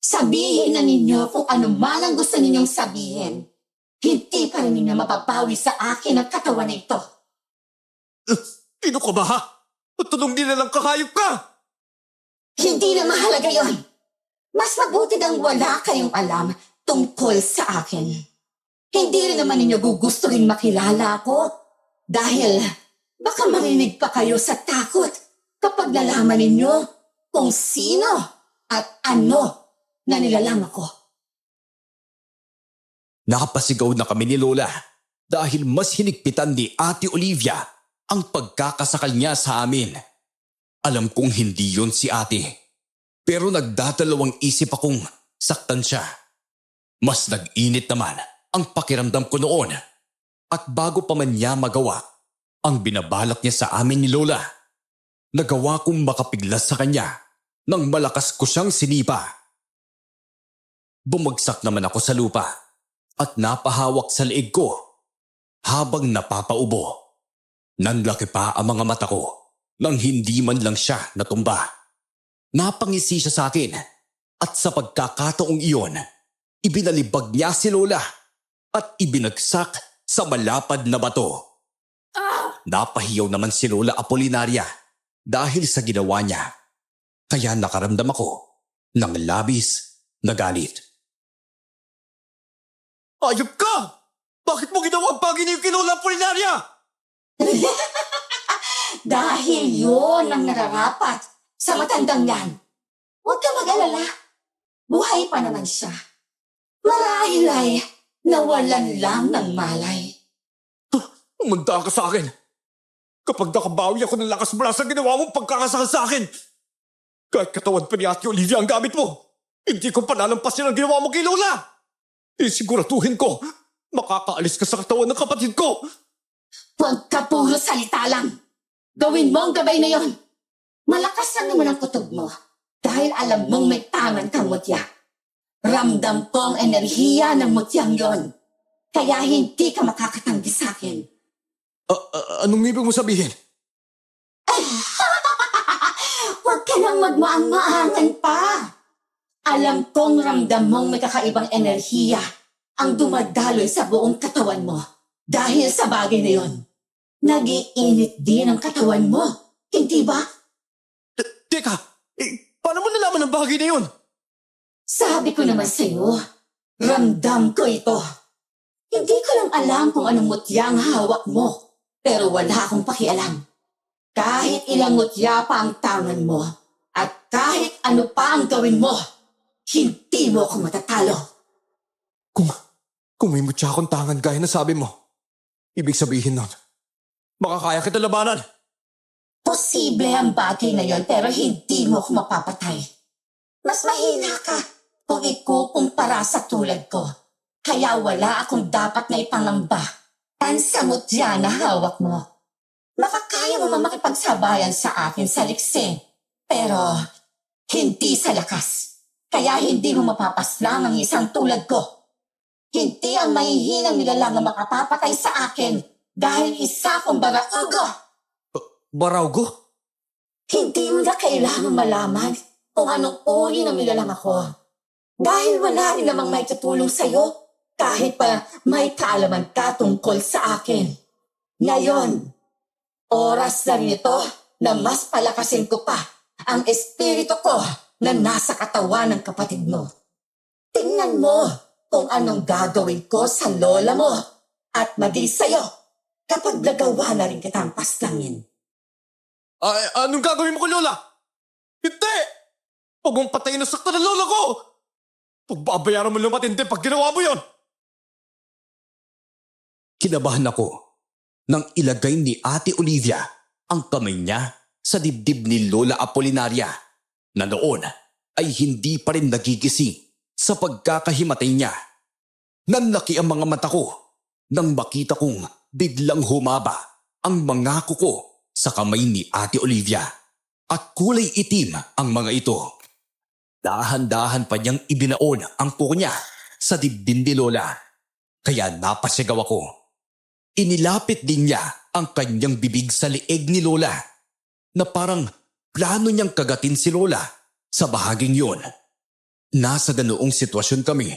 Sabihin na ninyo kung ano man ang gusto ninyong sabihin. Hindi pa rin ninyo mapapawi sa akin ang katawan na ito. Sino ka ba ha? Tulong nila ng kahayop ka! Hindi na mahalaga yon. Mas mabuti nang wala kayong alam tungkol sa akin. Hindi rin naman ninyo gugustuhin makilala ako dahil baka marinig pa kayo sa takot kapag nalaman ninyo kung sino at ano na nilalang ako. Nakapasigaw na kami ni Lola dahil mas hinigpitan ni Ate Olivia ang pagkakasakal niya sa amin. Alam kong hindi yun si ate, pero nagdadalawang isip akong saktan siya. Mas nag-init naman ang pakiramdam ko noon at bago pa man niya magawa ang binabalak niya sa amin ni Lola, nagawa kong makapiglas sa kanya nang malakas ko siyang sinipa. Bumagsak naman ako sa lupa at napahawak sa leeg ko habang napapaubo. Nanlaki pa ang mga mata ko nang hindi man lang siya natumba. Napangisi siya sa akin at sa pagkakataong iyon, ibinalibag niya si Lola at ibinagsak sa malapad na bato. Napahiyaw naman si Lola Apolinaria dahil sa ginawa niya, kaya nakaramdam ako ng labis na galit. Ayop ka! Bakit mo ginawa ang bagay na yung kay Lola Apolinaria? Dahil yun ang nararapat sa matandang yan. Huwag ka mag-alala. Buhay pa naman siya. Marahil ay nawalan lang ng malay. Umanda ka sa akin. Kapag nakabawi ako ng lakas mula sa ginawa mong pagkakasakal sa akin, kahit katawan pa ni Ate Olivia ang gamit mo, hindi ko palalampasin ang ginawa mo kay Lola. Isiguraduhin ko, makakaalis ka sa katawan ng kapatid ko. Huwag ka puro salita lang. Gawin mo ang gabay na yon. Malakas lang naman ang kutob mo dahil alam mong may tangan kang mutya. Ramdam ko ang enerhiya ng mutyang yon. Kaya hindi ka makakatanggi sa akin. Anong ibig mo sabihin? Huwag ka nang magmaang-maangan pa. Alam kong ramdam mong may kakaibang enerhiya ang dumadaloy sa buong katawan mo. Dahil sa bagay na yon, nag-iinit din ang katawan mo. Hindi ba? Teka, paano mo nalaman ang bagay na yun? Sabi ko naman sa'yo, ramdam ko ito. Hindi ko lang alam kung anong mutya ang hawak mo, pero wala akong pakialam. Kahit ilang mutya pa ang tangan mo, at kahit ano pa ang gawin mo, hindi mo ako matatalo. Kung may mutya akong tangan gaya na sabi mo, ibig sabihin nun, makakaya kita labanan. Posible ang bagay na yon pero hindi mo ako mapapatay. Mas mahina ka kung ikukumpara sa tulad ko. Kaya wala akong dapat na ipangamba. Pansamot yan na hawak mo. Makakaya mo makipagsabayan sa akin sa liksing. Pero hindi sa lakas. Kaya hindi mo mapapaslang ang isang tulad ko. Hindi ang mahihinang nilalang na makapapatay sa akin dahil isa akong baraugo. Baraugo? Hindi mo na kailangan malaman kung anong uri ng nilalang ako. Dahil wala rin namang may tutulong sa'yo kahit pa may kaalaman ka tungkol sa akin. Ngayon, oras na rin ito na mas palakasin ko pa ang espiritu ko na nasa katawan ng kapatid mo. Tingnan mo kung anong gagawin ko sa lola mo at maging sa'yo kapag nagawa na rin kitang paslangin. Anong gagawin mo ko, Lola? Hindi! Huwag mong patayin ang sakta ng lola ko! Pagbabayaran mo lang matindi pag ginawa mo yon. Kinabahan ako nang ilagay ni Ate Olivia ang kamay niya sa dibdib ni Lola Apolinaria na noon ay hindi pa rin nagigising sa pagkakahimatay niya. Nanlaki ang mga mata ko nang makita kong biglang humaba ang mga kuko sa kamay ni Ate Olivia. at kulay itim ang mga ito. Dahan-dahan pa niyang ibinaon ang kuko niya sa dibdib ni Lola. Kaya napasigaw ako. Inilapit din niya ang kanyang bibig sa leeg ni Lola na parang plano niyang kagatin si Lola sa bahaging yun. Nasa ganoong sitwasyon kami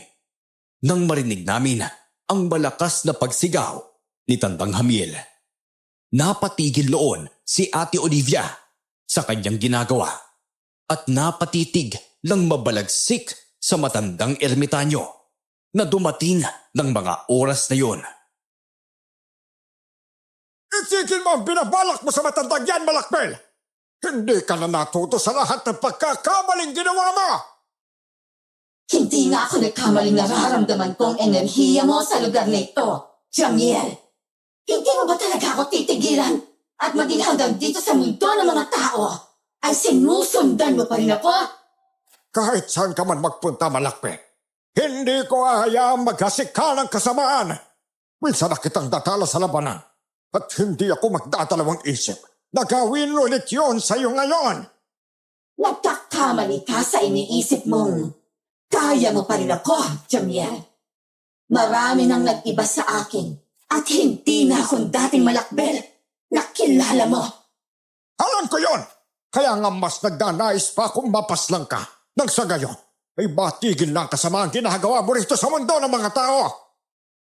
nang marinig namin ang malakas na pagsigaw ni Tandang Hamiel. Napatigil noon si Ate Olivia sa kanyang ginagawa at napatitig lang mabalagsik sa matandang ermitanyo na dumating ng mga oras na yon. Itigil mo ang binabalak mo sa matandang yan, Malakbel! Hindi ka na natuto sa lahat ng pagkakamaling ginawa mo! Hindi nga ako nagkamaling nararamdaman kong enerhiya mo sa lugar na ito, Jamiel. Hindi mo ba talaga ako titigilan? At maging hanggang dito sa mundo ng mga tao, ay sinusundan mo pa rin ako? Kahit saan ka man magpunta, Malakbel, hindi ko hahayaang maghasik ka ng kasamaan. Minsan na kitang datala sa labanan at hindi ako magdadalawang isip na gawin ulit yun sa'yo ngayon. Nagkakamali ka sa iniisip mong kaya mo pa rin ako, Jamiel. Marami nang nag-iba sa akin at hindi na akong dating Malakbel na kilala mo. Alam ko yon! Kaya nga mas nagdanais pa akong mapaslang ka nang sa gayon ay batigil na ang kasamaang ginagawa mo rito sa mundo ng mga tao.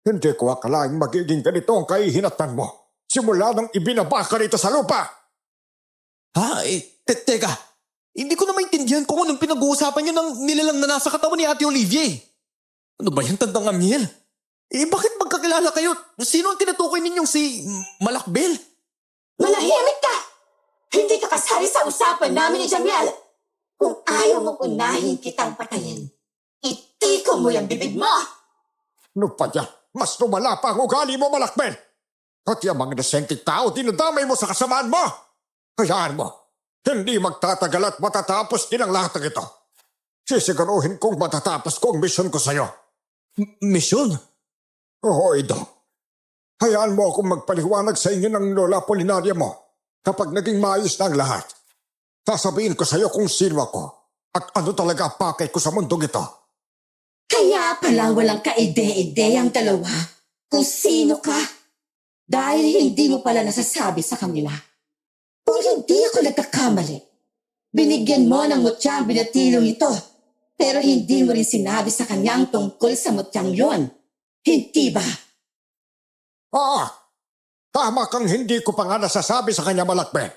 Hindi ko akalaing magiging ganito ang kahihinatan mo simula nang ibinaba ka rito sa lupa. Ha? Teka. Hindi ko na maintindihan kung anong pinag-uusapan niyo ng nilalang na nasa katawan ni Ate Olivia eh. Ano ba yan, Tandang Amiel? Bakit magkakilala kayo? Sino ang tinutukoy ninyong si Malakbel? Manahimik ka! Hindi ka kasali sa usapan namin ni Jamiel. Kung ayaw mo unahin kitang patayin, itiko mo yung bibig mo! Ano pa yan? Mas lumala pa ang ugali mo, Malakbel! At yung mga nasenteng tao, dinadamay mo sa kasamaan mo! Hayaan mo, hindi magtatagal at matatapos din ang lahat ng ito. Sisiguruhin kong matatapos ko ang misyon ko sa'yo. Misyon? Oo, Ido. Hayaan mo akong magpaliwanag sa inyo ng Lola Apolinaria mo kapag naging maayos na ang lahat. Sasabihin ko sa'yo kung sino ako at ano talaga pakay ko sa mundong ito. Kaya pala walang kaide-ide ang dalawa kung sino ka. Dahil hindi mo pala nasasabi sa kanila. Kung hindi ako nagkakamali, binigyan mo ng mutya ang binatilong ito. Pero hindi mo rin sinabi sa kanya ang tungkol sa mutyang yon. Hindi ba? Tama kang hindi ko pa nga nasasabi sa kanya, Malakbel.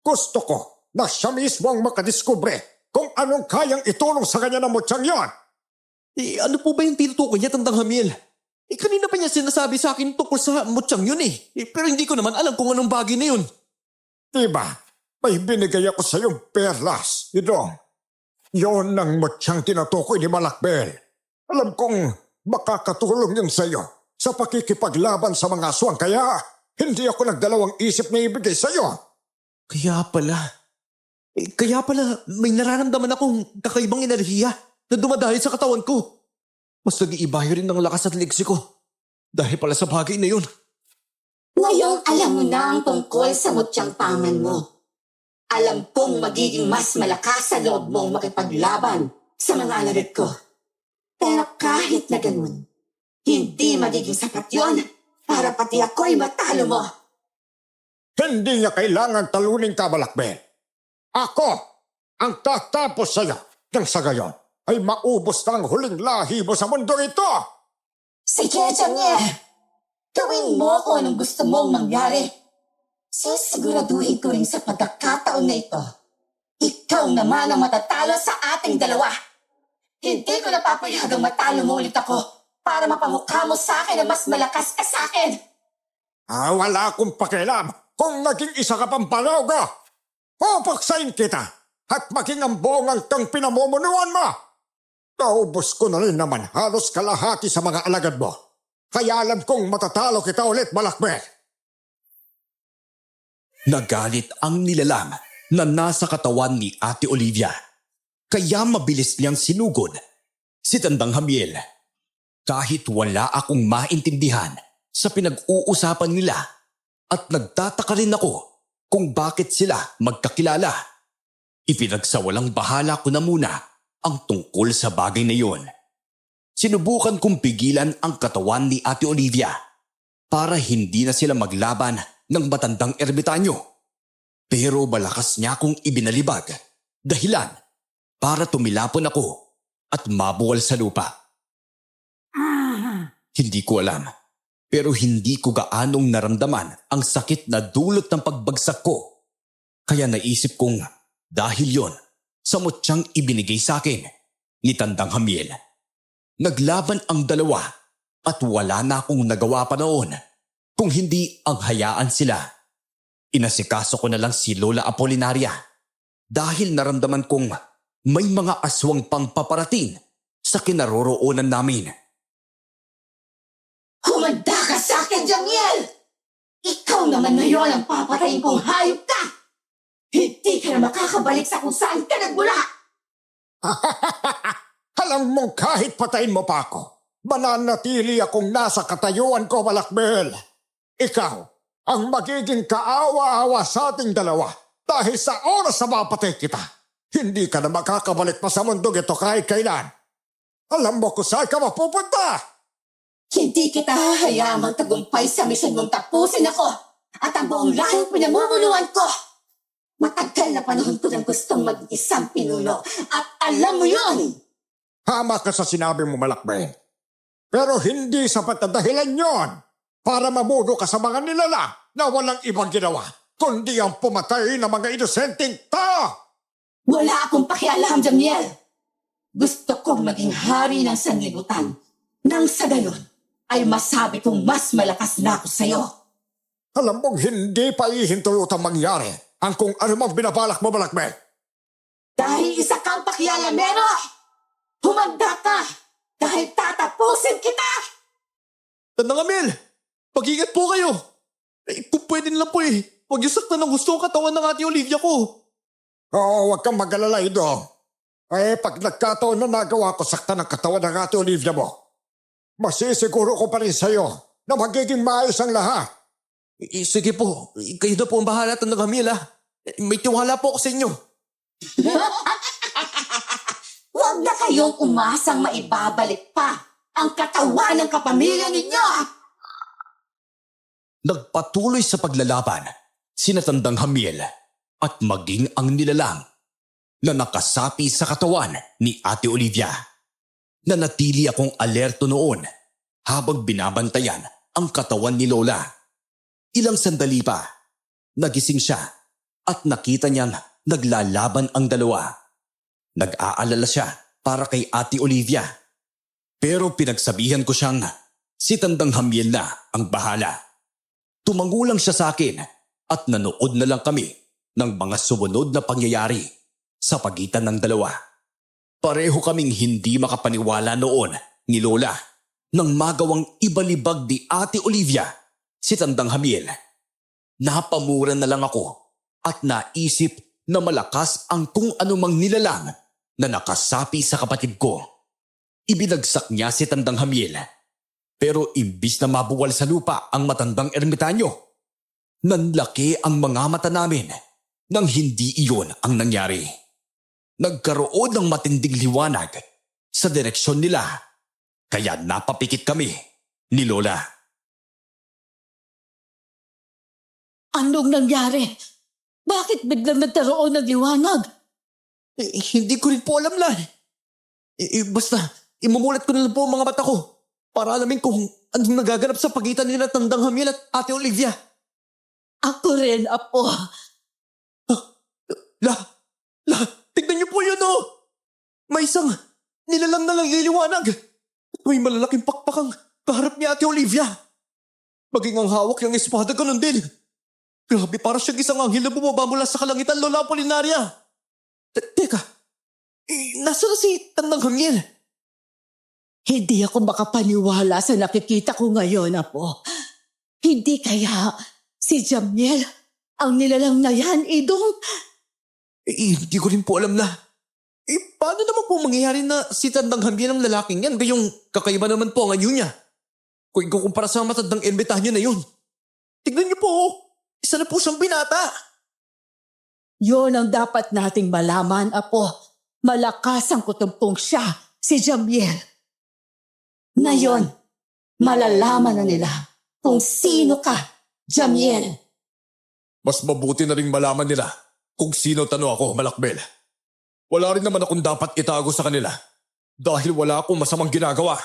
Gusto ko na siya mismo ang makadiskubre kung anong kayang itulong sa kanya ng mutyang yon. Ano po ba yung tinutukoy niya, Tandang Hamiel? Kanina pa niya sinasabi sa akin tungkol sa mutyang yun eh. Pero hindi ko naman alam kung anong bagay na yun. Diba, may binigay ako sa iyong perlas, Idong. Yon ang mutyang tinutukoy ni Malakbel. Alam kong makakatulong yun sa iyo sa pakikipaglaban sa mga aswang, kaya hindi ako nagdalawang isip na ibigay sa iyo. Kaya pala may nararamdaman akong kakaibang enerhiya na dumadahil sa katawan ko. Mas nag-iibayo rin ng lakas at ligsi ko dahil pala sa bagay na yun. Ngayong alam mo na ang tungkol sa mutyang pangan mo. Alam kong magiging mas malakas sa loob mong makipaglaban sa mga alagad ko. Pero kahit na ganun, hindi magiging sapat yun para pati ako'y matalo mo. Hindi niya kailangan talunin ka, Malakbel. Ako ang tatapos sa iyo nang sa gayon ay maubos na ang huling lahi mo sa mundo ito. Sige, Jamiel. Gawin mo kung anong gusto mong mangyari. Sisiguraduhin ko rin sa pagkakataon na ito. Ikaw naman ang matatalo sa ating dalawa. Hindi ko napapayagang matalo mo ulit ako para mapamukha mo sa akin na mas malakas ka sa akin. Wala akong pakialam kung naging isa ka pang panaw ko. Pupaksain kita at maging ang buong kang pinamumunuan mo. Naubos ko na rin naman halos kalahati sa mga alagad mo. Kaya alam kong matatalo kita ulit, Malakbel. Nagalit ang nilalang na nasa katawan ni Ate Olivia. Kaya mabilis niyang sinugod si Tandang Hamiel. Kahit wala akong maintindihan sa pinag-uusapan nila at nagtataka rin ako kung bakit sila magkakilala. Ipinagsawalang bahala ko na muna ang tungkol sa bagay na yon. Sinubukan kong pigilan ang katawan ni Ate Olivia para hindi na sila maglaban ng matandang ermitanyo. Pero malakas niya akong ibinalibag, dahilan para tumilapon ako at mabuwal sa lupa. Hindi ko alam, pero hindi ko gaanong naramdaman ang sakit na dulot ng pagbagsak ko. Kaya naisip kong dahil yon sa mutyang ibinigay sa akin ni Tandang Hamiel. Naglaban ang dalawa at wala na akong nagawa pa noon kung hindi ang hayaan sila. Inasikaso ko na lang si Lola Apolinaria dahil naramdaman kong may mga aswang pang paparating sa kinaroroonan namin. Humanda ka sa akin, Jamiel! Ikaw naman ngayon ang papatayin kong hayop ka! Hindi ka na makakabalik sa kung saan ka nagmula! Alam mong kahit patayin mo pa ako, mananatili akong nasa katayuan ko, Balakbel. Ikaw ang magiging kaawa-awa sa ating dalawa dahil sa oras na mapatay kita. Hindi ka na makakabalik pa sa mundong ito kahit kailan. Alam mo kung saan ka mapupunta! Hindi kita hahayaang magtagumpay sa misyon mong tapusin ako at ang buong lahing pinamumuluan ko. Matagal na panahon ko nang gustong maging isang pinuno at alam mo yun! Hama ka sa sinabi mo, Malakbel. Pero hindi sapat na dahilan yon para mamuno ka sa mga nilala na walang ibang ginawa, kundi ang pumatay ng mga inosenteng tao. Wala akong pakialam, Jamiel. Gusto kong maging hari ng sanlibutan. Nang sa gayon, ay masabi kong mas malakas na ako sa'yo. Alam mong hindi pa ihintulutang mangyari ang kung ano mang binabalak mo, Balakbel. Dahil isa kang pakialamero, humanda ka dahil tatapusin kita! Tandang Hamiel, mag-ingat po kayo. Kung pwede lang po huwag niyo saktan ng gusto ang katawan ng Ate Olivia ko. Oo, huwag kang mag-alala, Ido. Pag nagkataon na nagawa ko sakta ng katawan ng Ate Olivia mo, masisiguro ko pa rin sa'yo na magiging maayos ang lahat. Sige po, kayo na po ang bahala, Tandang Hamiel May tiwala po ako sa inyo. Huwag na kayong umasang maibabalik pa ang katawan ng kapamilya ninyo! Nagpatuloy sa paglalaban sina Tandang Hamiel at maging ang nilalang na nakasapi sa katawan ni Ate Olivia. Nanatili akong alerto noon habang binabantayan ang katawan ni Lola. Ilang sandali pa, nagising siya at nakita niyang naglalaban ang dalawa. Nag-aalala siya para kay Ate Olivia. Pero pinagsabihan ko siyang si Tandang Hamiel na ang bahala. Tumangulang siya sa akin at nanood na lang kami ng mga sumunod na pangyayari sa pagitan ng dalawa. Pareho kaming hindi makapaniwala noon ni Lola nang magawang ibalibag ni Ate Olivia si Tandang Hamiel. Napamura na lang ako at naisip na malakas ang kung anumang nilalang na nakasapi sa kapatid ko. Ibinagsak niya si Tandang Hamiel. Pero imbis na mabuwal sa lupa ang matandang ermitanyo, nanlaki ang mga mata namin nang hindi iyon ang nangyari. Nagkaroon ng matinding liwanag sa direksyon nila, kaya napapikit kami ni Lola. Anong nangyari? Bakit biglang nagkaroon ng liwanag? Hindi ko rin po alam, Lan. Basta, imumulat ko na lang po ang mga mata ko para alamin kung anong nagaganap sa pagitan nila Tandang Hamiel at Ate Olivia. Ako rin, Apo. La, tignan niyo po yun, oh! May isang nilalang na nagliliwanag. May malalaking pakpakang kaharap ni Ate Olivia. Maging ang hawak ng espada, ganun din. Grabe, para siyang isang anghel na bumaba mula sa kalangitan, Lola Apolinaria. Teka, nasa na si Tandang Hamiel? Hindi ako makapaniwala sa nakikita ko ngayon, Apo. Hindi kaya si Jamiel ang nilalang na yan, Idong? Hindi ko rin po alam na. Paano naman po mangyayari na si Tandang Hamiel ang lalaking yan? Gayong kakaiba naman po ang anyo niya. Kung ikukumpara sa matandang ermitanyo na yun. Tignan niyo po, isa na po siyang binata. Yon ang dapat nating malaman, Apo. Malakas ang kutumpong siya, si Jamiel. Ngayon, malalaman na nila kung sino ka, Jamiel. Mas mabuti na rin malaman nila kung sino tano ako, Malakbel. Wala rin naman akong dapat itago sa kanila dahil wala akong masamang ginagawa.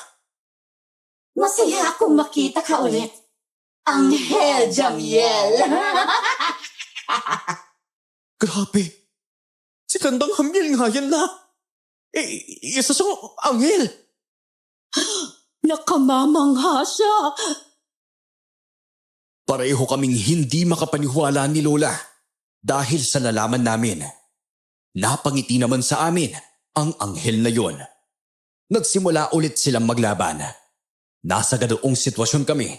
Masaya akong makita ka ulit. Anghel Jamiel. Grabe. Si Tandang Hamiel nga yan na. Isa siyang anghel. Nakamamangha siya. Pareho kaming hindi makapaniwala ni Lola dahil sa nalaman namin. Napangiti naman sa amin ang anghel na yon. Nagsimula ulit silang maglaban. Nasa ganoong sitwasyon kami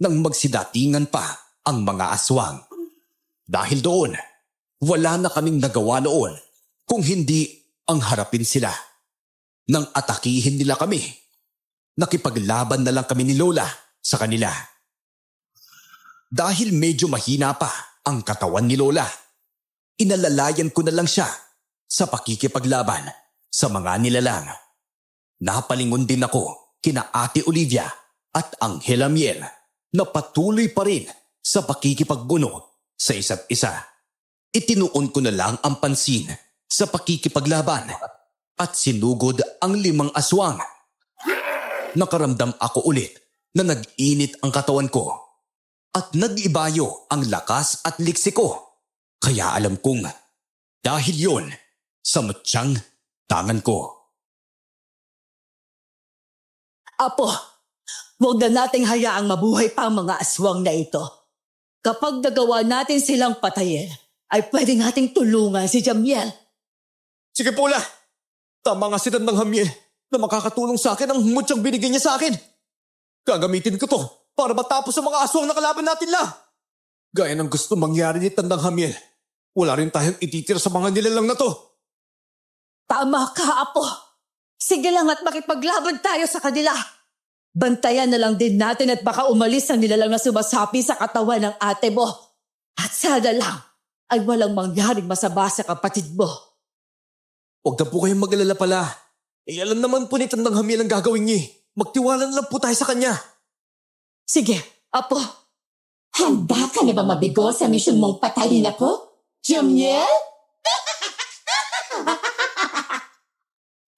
nang magsidatingan pa ang mga aswang. Dahil doon, wala na kaming nagawa noon kung hindi ang harapin sila. Nang atakihin nila kami, nakipaglaban na lang kami ni Lola sa kanila. Dahil medyo mahina pa ang katawan ni Lola, inalalayan ko na lang siya sa pakikipaglaban sa mga nilalang. Napalingon din ako kina Ate Olivia at Anghel Amiel na patuloy pa rin sa pakikipagbuno sa isa't isa. Itinuon ko na lang ang pansin sa pakikipaglaban at sinugod ang 5 aswang. Nakaramdam ako ulit na nag-init ang katawan ko at nag-ibayo ang lakas at liksi ko. Kaya alam kong dahil yon sa mutsyang tangan ko. Apo, huwag na nating hayaang mabuhay pa ang mga aswang na ito. Kapag nagawa natin silang patayin, ay pwede nating tulungan si Jamiel. Sige Pola, tama nga si Tandang Hamiel na makakatulong sa akin ang mutsyang binigay niya sa akin. Gagamitin ko to para matapos ang mga aswang na kalaban natin la. Gaya ng gusto mangyari ni Tandang Hamiel, wala rin tayong ititira sa mga nilalang na to. Tama ka, Apo. Sige lang at makipaglaban tayo sa kanila. Bantayan na lang din natin at baka umalis ang nilalang na sumasapi sa katawan ng ate mo. At sana lang ay walang mangyaring masama sa kapatid mo. Huwag na po kayong mag-alala pala. Alam naman po ni Tandang Hamiel ang gagawin niya. Magtiwala na lang po tayo sa kanya. Sige, Apo. Handa ka na ba mabigo sa misyon mong patayin ako, Jamiel?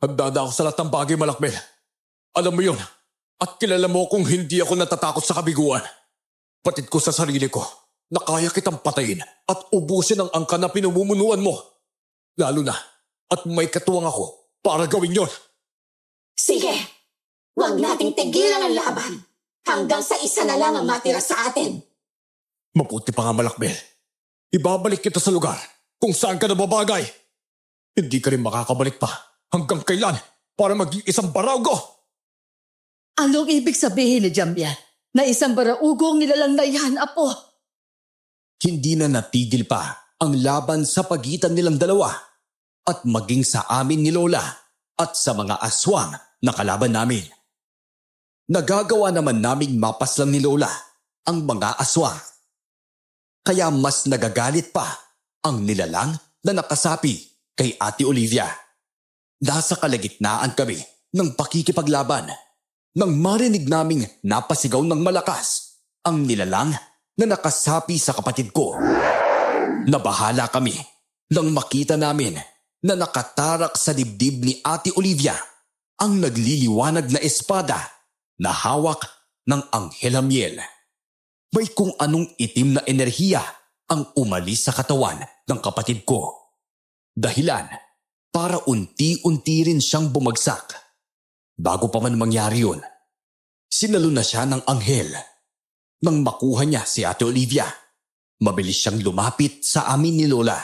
Handa na ako sa lahat ng bagay, Malakbel. Alam mo yun. At kilala mo kung hindi ako natatakot sa kabiguan. Patid ko sa sarili ko na kaya kitang patayin at ubusin ang angka na pinumumunuan mo. Lalo na at may katuwang ako para gawin yon. Sige, huwag nating tigilan ang laban hanggang sa isa na lang ang matira sa atin. Mabuti pa nga, Malakbel. Ibabalik kita sa lugar kung saan ka nababagay. Hindi ka rin makakabalik pa hanggang kailan para maging isang baraugo. Anong ibig sabihin ni Jamiel na isang baraugong nilalang na yan, Apo? Hindi na natigil pa ang laban sa pagitan nilang dalawa at maging sa amin ni Lola at sa mga aswang na kalaban namin. Nagagawa naman naming mapaslang ni Lola ang mga aswang. Kaya mas nagagalit pa ang nilalang na nakasapi kay Ate Olivia. Nasa kalagitnaan kami ng pakikipaglaban nang marinig naming napasigaw ng malakas ang nilalang na nakasapi sa kapatid ko. Nabahala kami nang makita namin na nakatarak sa dibdib ni Ate Olivia ang nagliliwanag na espada na hawak ng Anghel Amiel. May kung anong itim na enerhiya ang umalis sa katawan ng kapatid ko. Dahilan para unti-unti rin siyang bumagsak. Bago pa man mangyari yun, sinalo na siya ng anghel. Nang makuha niya si Ate Olivia, mabilis siyang lumapit sa amin ni Lola.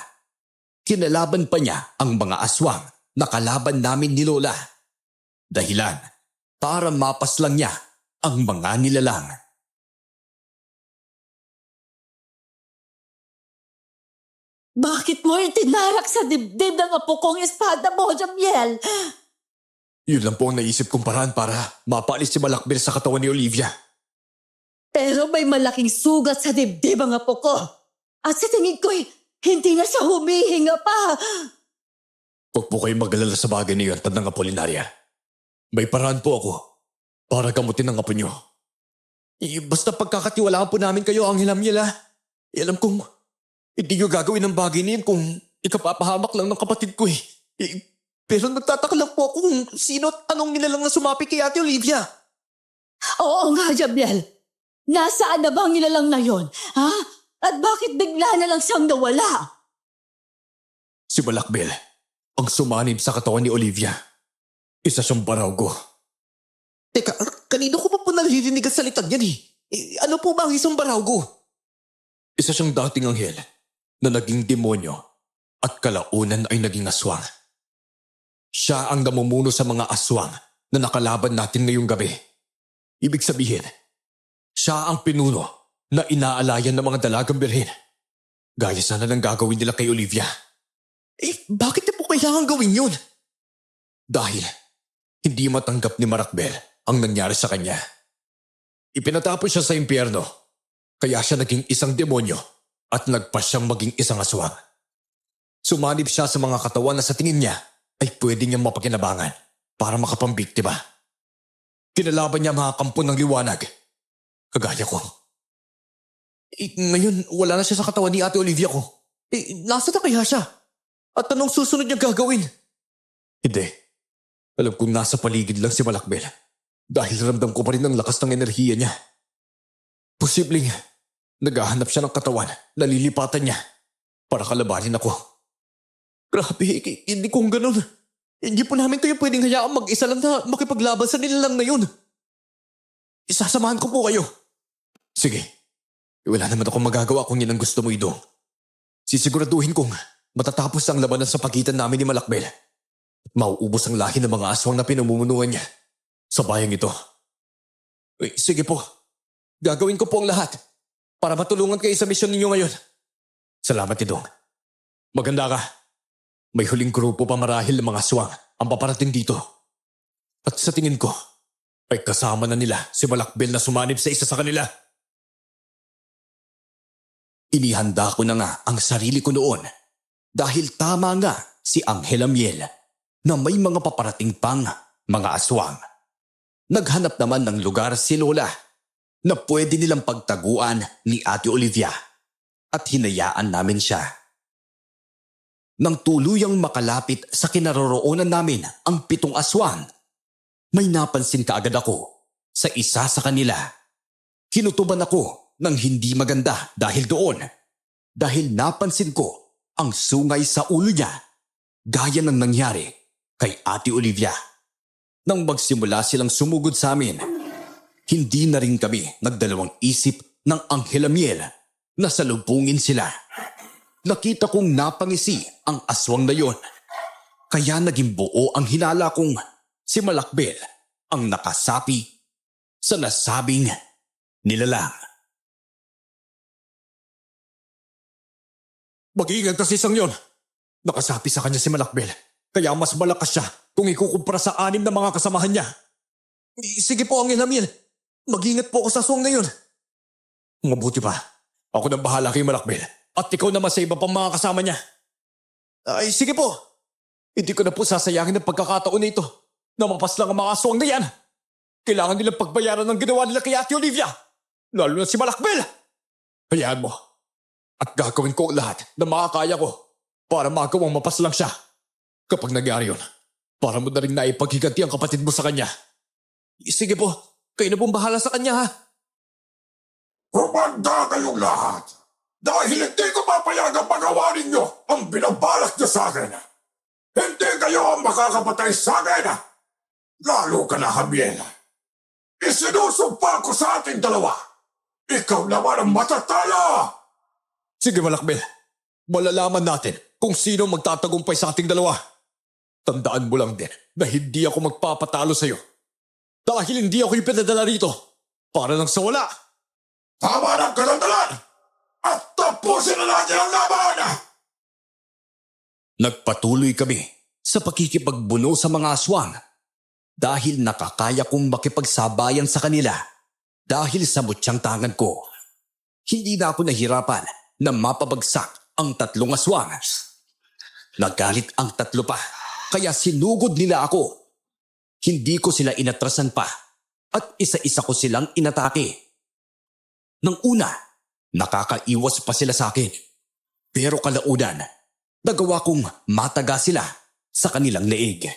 Kinalaban pa niya ang mga aswang na kalaban namin ni Lola. Dahilan para mapaslang niya ang mga nilalang. Bakit mo itinarak sa dibdib ng apo kong espada mo, Jamiel? Yun lang po ang naisip kong paraan para mapaalis si Malakbel sa katawan ni Olivia. Pero may malaking sugat sa dibdib ang apo ko. At sa tingin ko'y Hindi na siya humihinga pa. Huwag po kayong mag-alala sa bagay na iyon, Tandang Apolinaria. May paraan po ako para gamutin ang apo niyo. Basta pagkakatiwalaan po namin kayo, Anghel Amiel, ha? Alam kong hindi niyo gagawin ang bagay na yun kung ikapapahamak lang ng kapatid ko, eh. Pero nagtataka lang po ako kung sino at anong nilalang na sumapi kay Ate Olivia. Oo nga, Jabriel. Nasaan na ba ang nilalang na yon? Ha? At bakit bigla na lang siyang nawala? Si Balakbel, ang sumanib sa katawan ni Olivia. Isa siyang baraugo. Teka, kanino ko pa po naririnig ang salitang yan, eh? Ano po ba ang isang baraugo? Isa siyang dating anghel na naging demonyo at kalaunan ay naging aswang. Siya ang namumuno sa mga aswang na nakalaban natin ngayong gabi. Ibig sabihin, siya ang pinuno na inaalayan ng mga dalagang birhen. Gaya sana ng gagawin nila kay Olivia. Bakit niya po kailangan gawin yun? Dahil hindi matanggap ni Marakbel ang nangyari sa kanya. Ipinatapos siya sa impyerno, kaya siya naging isang demonyo at nagpasyang maging isang aswang. Sumanib siya sa mga katawan na sa tingin niya ay pwede niyang mapakinabangan para makapambiktima. Kinalaban niya mga kampo ng liwanag, kagaya ko. Ngayon, wala na siya sa katawan ni Ate Olivia ko. Nasa na kaya siya? At anong susunod niya gagawin? Hindi. Alam kong nasa paligid lang si Balakbel dahil ramdam ko pa rin ang lakas ng enerhiya niya. Posibleng naghahanap siya ng katawan na lilipatan niya para kalabanin ako. Grabe, hindi kong ganun. Hindi po namin kayo pwedeng hayaan mag-isa lang na makipaglaban sa nilalang na yun. Isasamahan ko po kayo. Sige, wala naman akong magagawa kung yan ang gusto mo, Idong. Sisiguraduhin kong matatapos ang labanan sa pagitan namin ni Malakbel. Mauubos ang lahi ng mga aswang na pinamumunuan niya sa bayang ito. Sige po, gagawin ko po ang lahat para matulungan kayo sa misyon ninyo ngayon. Salamat, Idong. Maganda ka. May huling grupo pa marahil ng mga aswang ang paparating dito. At sa tingin ko, ay kasama na nila si Malakbel na sumanib sa isa sa kanila. Inihanda ko na nga ang sarili ko noon dahil tama nga si Anghel Amiel na may mga paparating pang mga aswang. Naghanap naman ng lugar si Lola na pwede nilang pagtaguan ni Ate Olivia at hinayaan namin siya. Nang tuluyang makalapit sa kinaroroonan namin ang 7 aswang, may napansin kaagad ako sa isa sa kanila. Kinutuban ako ng hindi maganda dahil doon. Dahil napansin ko ang sungay sa ulo niya, gaya ng nangyari kay Ate Olivia. Nang magsimula silang sumugod sa amin, hindi na rin kami nagdalawang isip ng Anghel Amiel na salubungin sila. Nakita kong napangisi ang aswang na yon, kaya naging buo ang hinala kong si Malakbel ang nakasapi sa nasabing nilalang. Mag-iingat na si isang yon. Nakasapi sa kanya si Malakbel, kaya mas malakas siya kung ikukumpara sa 6 na mga kasamahan niya. Sige po, Anghel Amiel. Mag-iingat po ako sa aswang na yon. Mabuti pa. Ako nang bahala kay Malakbel. At ikaw naman sa iba pang mga kasama niya. Ay, sige po. Hindi ko na po sasayangin ang pagkakataon na ito na mapas lang ang mga aswang na yan. Kailangan nilang pagbayaran ng ginawa nila kay Ate Olivia. Lalo na si Malakbel. Hayaan mo. At gagawin ko ang lahat na makakaya ko para magawang mapas lang siya. Kapag nangyari yun, para mo na rin naipaghiganti ang kapatid mo sa kanya. Sige po, kayo na pong bahala sa kanya, ha? Kumanda kayong lahat! Dahil hindi ko papayagang magawa ninyo ang binabalak niyo sa akin. Hindi kayo ang makakapatay sa akin. Lalo ka na, Amiel. Isinusumpa ko sa ating dalawa. Ikaw naman ang matatalo! Sige, Malakbel. Malalaman natin kung sino magtatagumpay sa ating dalawa. Tandaan mo lang din na hindi ako magpapatalo sa'yo. Dahil hindi ako ipinadala rito para lang sa wala. Tama ng kalandalan! At tapusin na natin ang laban! Nagpatuloy kami sa pakikipagbuno sa mga aswang dahil nakakaya kong makipagsabayan sa kanila dahil sa mutyang tangan ko. Hindi na ako nahirapan na mapabagsak ang 3 aswang. Nagalit ang 3 pa, kaya sinugod nila ako. Hindi ko sila inatrasan pa at isa-isa ko silang inatake. Nang una, nakakaiwas pa sila sa akin. Pero kalaunan, nagawa kong mataga sila sa kanilang leeg.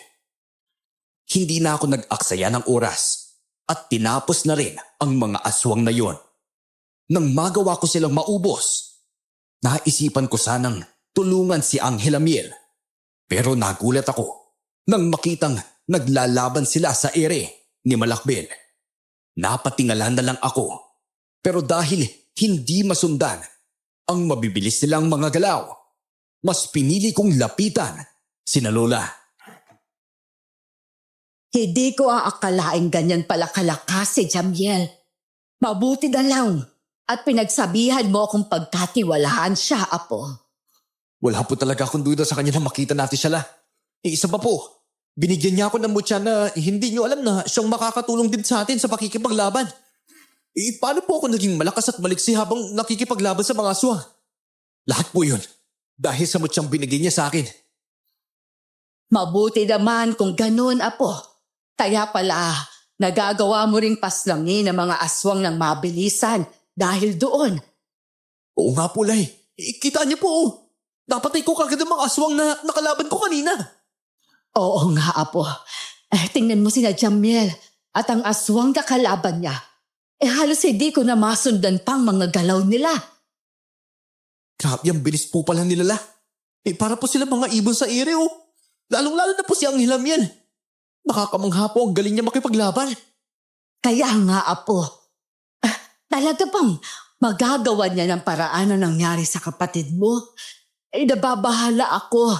Hindi na ako nag-aksaya ng oras at tinapos na rin ang mga aswang na yon. Nang magawa ko silang maubos, naisipan ko sanang tulungan si Anghel Amiel. Pero nagulat ako nang makitang naglalaban sila sa ere ni Malakbil. Napatingala na lang ako, pero dahil hindi masundan ang mabibilis nilang mga galaw, mas pinili kong lapitan sina Lola. Hindi ko aakalaing ganyan pala kalakas si Jamiel. Mabuti na lang at pinagsabihan mo akong pagkatiwalaan siya, Apo. Wala po talaga akong duda sa kanya na makita natin siya la. Isa pa po, binigyan niya ako ng mutya na hindi niyo alam na siyang makakatulong din sa atin sa pakikipaglaban. Paano po ako naging malakas at maliksi habang nakikipaglaban sa mga aswang? Lahat po yun dahil sa mutyang binigay niya sa akin. Mabuti naman kung ganun, Apo. Kaya pala, nagagawa mo ring paslangin ang mga aswang ng mabilisan dahil doon. Oo nga po, Lay. Kita niyo po. Napatay ko kagad ang mga aswang na nakalaban ko kanina. Oo nga, Apo. Tingnan mo sina Jamiel at ang aswang na kalaban niya. Halos hindi ko na masundan pang mga galaw nila. Grabe, ang bilis po pala nila la. Para po sila mga ibon sa ere oh. Lalong-lalo na po si Anghel Amiel. Nakakamangha po ang galing niya makipaglaban. Kaya nga, Apo. Talaga bang magagawa niya ng paraan na nangyari sa kapatid mo? Nababahala ako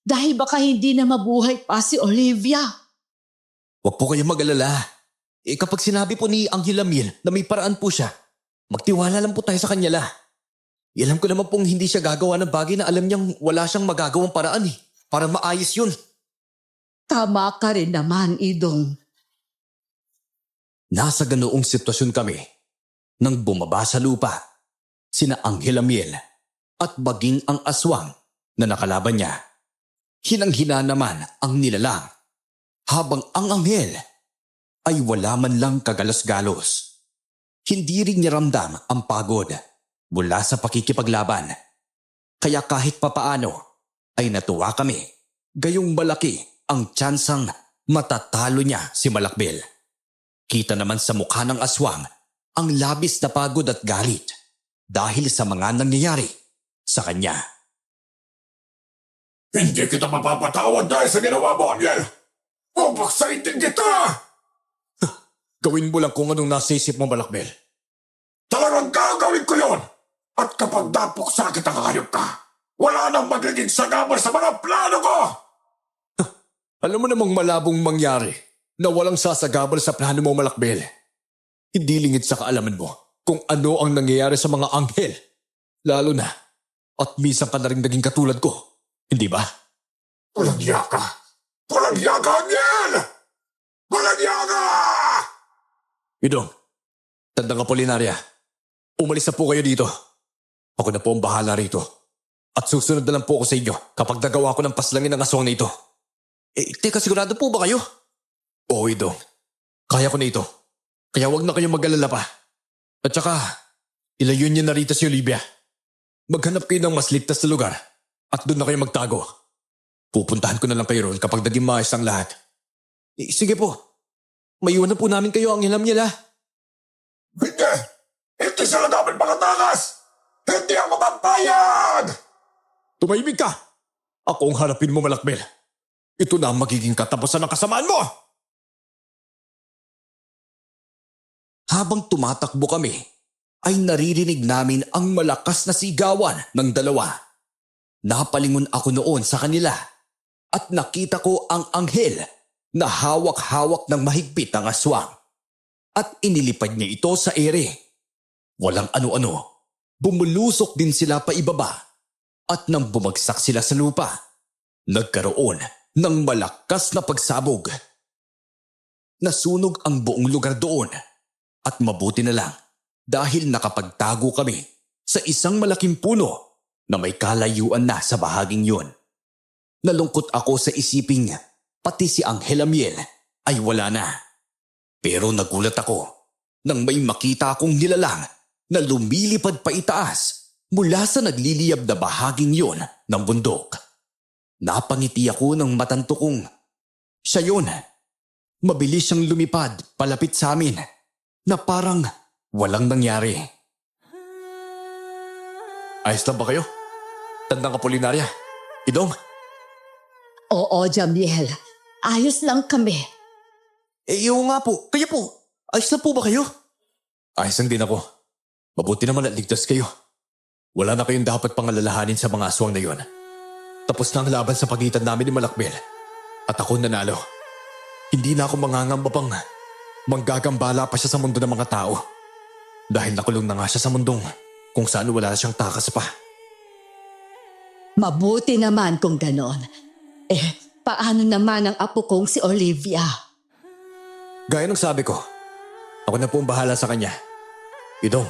dahil baka hindi na mabuhay pa si Olivia. Huwag po kayong mag-alala. Kapag sinabi po ni Anghel Amiel na may paraan po siya, magtiwala lang po tayo sa kanya la. Alam ko naman pong hindi siya gagawa ng bagay na alam niyang wala siyang magagawang paraan para maayos yun. Tama ka rin naman, Idong. Nasa ganoong sitwasyon kami nang bumaba sa lupa sina Anghel Amiel at maging ang aswang na nakalaban niya. Hinang-hina naman ang nilalang habang ang anghel ay wala man lang kagalos-galos. Hindi rin niramdam ang pagod mula sa pakikipaglaban. Kaya kahit papaano ay natuwa kami. Gayong malaki ang tsansang matatalo niya si Malakbil. Kita naman sa mukha ng aswang ang labis na pagod at galit dahil sa mga nangyayari sa kanya. Hindi kita mapapatawad dahil sa ginawa mo, Amiel. Pabaksayin kita! Gawin mo lang kung anong nasa isip mo, Malakbil. Talagang gagawin ko yon. At kapag napuksa kita kakayop ka, wala nang magiging sagabal sa mga plano ko! Alam mo namang malabong mangyari na walang sasagabal sa plano mo, Malakbil. Hindi lingid sa kaalaman mo kung ano ang nangyayari sa mga anghel. Lalo na, at minsan ka na rin naging katulad ko. Hindi ba? Walang iya ka! Walang iya ka, Amiel! Walang iya ka! Idong, Tandang Apolinaria, umalis na po kayo dito. Ako na po ang bahala rito. At susunod na lang po ako sa inyo kapag nagawa ko ng paslangin ng aswang na ito. Teka, sigurado po ba kayo? Oo, Idong. Kaya ko na ito. Kaya wag na kayong mag-alala pa. At saka, ilayo niyo na rito si Olivia. Maghanap kayo ng mas ligtas na lugar at doon na kayo magtago. Pupuntahan ko na lang kayo roon kapag naging maayos ang lahat. Sige po. Maiwan na po namin kayo ang hilam niya. Hindi! Hindi sila dapat makatakas! Hindi ako papayag! Tumahimik ka! Ako ang harapin mo, Malakbil. Ito na ang magiging katapusan ng kasamaan mo! Habang tumatakbo kami, ay naririnig namin ang malakas na sigawan ng dalawa. Napalingon ako noon sa kanila at nakita ko ang anghel na hawak-hawak ng mahigpit ang aswang at inilipad niya ito sa ere. Walang ano-ano, bumulusok din sila pa ibaba at nang bumagsak sila sa lupa, nagkaroon ng malakas na pagsabog. Nasunog ang buong lugar doon at mabuti na lang dahil nakapagtago kami sa isang malaking puno na may kalayuan na sa bahaging yun. Nalungkot ako sa isiping pati si Angel Amiel ay wala na. Pero nagulat ako nang may makita akong nilalang na lumilipad pa itaas mula sa nagliliyab na bahaging yon ng bundok. Napangiti ako nang matanto kong siya yun. Mabilis siyang lumipad palapit sa amin na parang walang nangyari. Ayos lang ba kayo? Tandang Apolinaria? Idong? Oo, Jamiel. Ayos lang kami. Oo nga po. Kaya po, ayos na po ba kayo? Ayos lang din ako. Mabuti naman at ligtas kayo. Wala na kayong dapat pangalalahanin sa mga aswang na yon. Tapos na ang laban sa pagitan namin ni Malakbel. At ako nanalo. Hindi na ako mangangamba pang manggagambala pa siya sa mundo ng mga tao. Dahil nakulong na nga siya sa mundong kung saan wala na siyang takas pa. Mabuti naman kung ganon. Paano naman ang apo kong si Olivia? Gaya ng sabi ko, ako na po ang bahala sa kanya. Idong,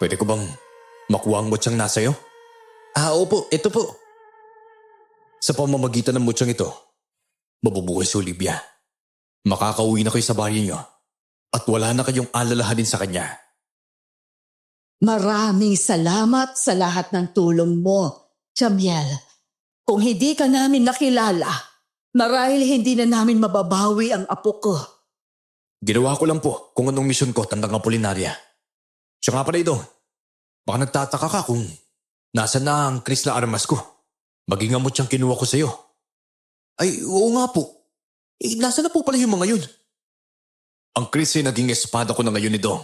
pwede ko bang makuha ang mutsang nasa iyo? Opo, ito po. Sa pamamagitan ng mutsang ito, mabubuhay si Olivia. Makakauwi na kayo sa bahay niyo at wala na kayong alalahanin sa kanya. Maraming salamat sa lahat ng tulong mo, Jamiel. Kung hindi ka namin nakilala, marahil hindi na namin mababawi ang apo ko. Ginawa ko lang po kung anong misyon ko, Tandang Apolinaria. Siya nga pala ito. Baka nagtataka ka kung nasa na ang Chris na armas ko. Maging amot siyang kinuha ko sa iyo. Ay, oo nga po. Nasa na po pala yung mga yun? Ang Chris ay naging espada ko na ngayon ni Dong.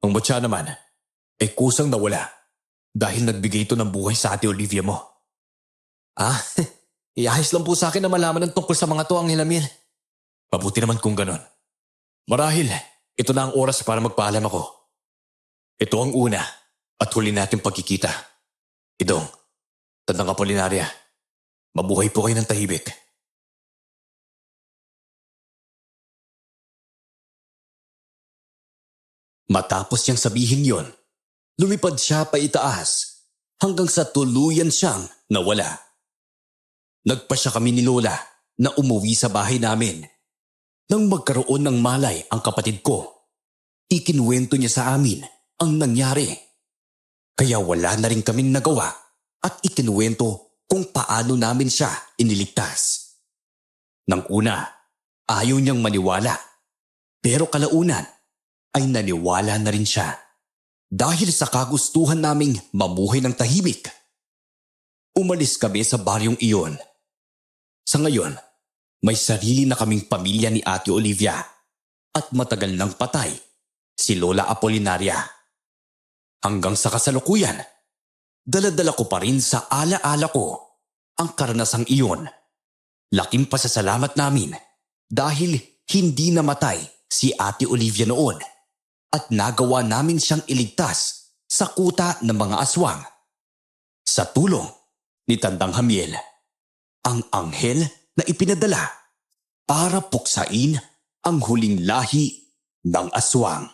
Ang mutya naman ay kusang nawala dahil nagbigay ito ng buhay sa ate Olivia mo. Iahis lang po sa akin na malaman ng tungkol sa mga to ang Amiel. Mabuti naman kung ganon. Marahil, ito na ang oras para magpaalam ako. Ito ang una at huli nating pagkikita. Idong, Tandang Apolinaria, mabuhay po kayo ng tahimik. Matapos niyang sabihin yon, lumipad siya pa itaas hanggang sa tuluyan siyang nawala. Nagpasya kami ni Lola na umuwi sa bahay namin. Nang magkaroon ng malay ang kapatid ko, ikinuwento niya sa amin ang nangyari. Kaya wala na rin kaming nagawa at ikinuwento kung paano namin siya iniligtas. Nang una, ayaw niyang maniwala. Pero kalaunan ay naniwala na rin siya. Dahil sa kagustuhan naming mamuhay ng tahimik, umalis kami sa baryong iyon. Sa ngayon, may sarili na kaming pamilya ni Ate Olivia at matagal nang patay si Lola Apolinaria. Hanggang sa kasalukuyan, dala-dala ko pa rin sa ala-ala ko ang karanasang iyon. Laking pasasalamat namin dahil hindi namatay si Ate Olivia noon at nagawa namin siyang iligtas sa kuta ng mga aswang. Sa tulong ni Tandang Amiel, ang anghel na ipinadala para puksain ang huling lahi ng aswang.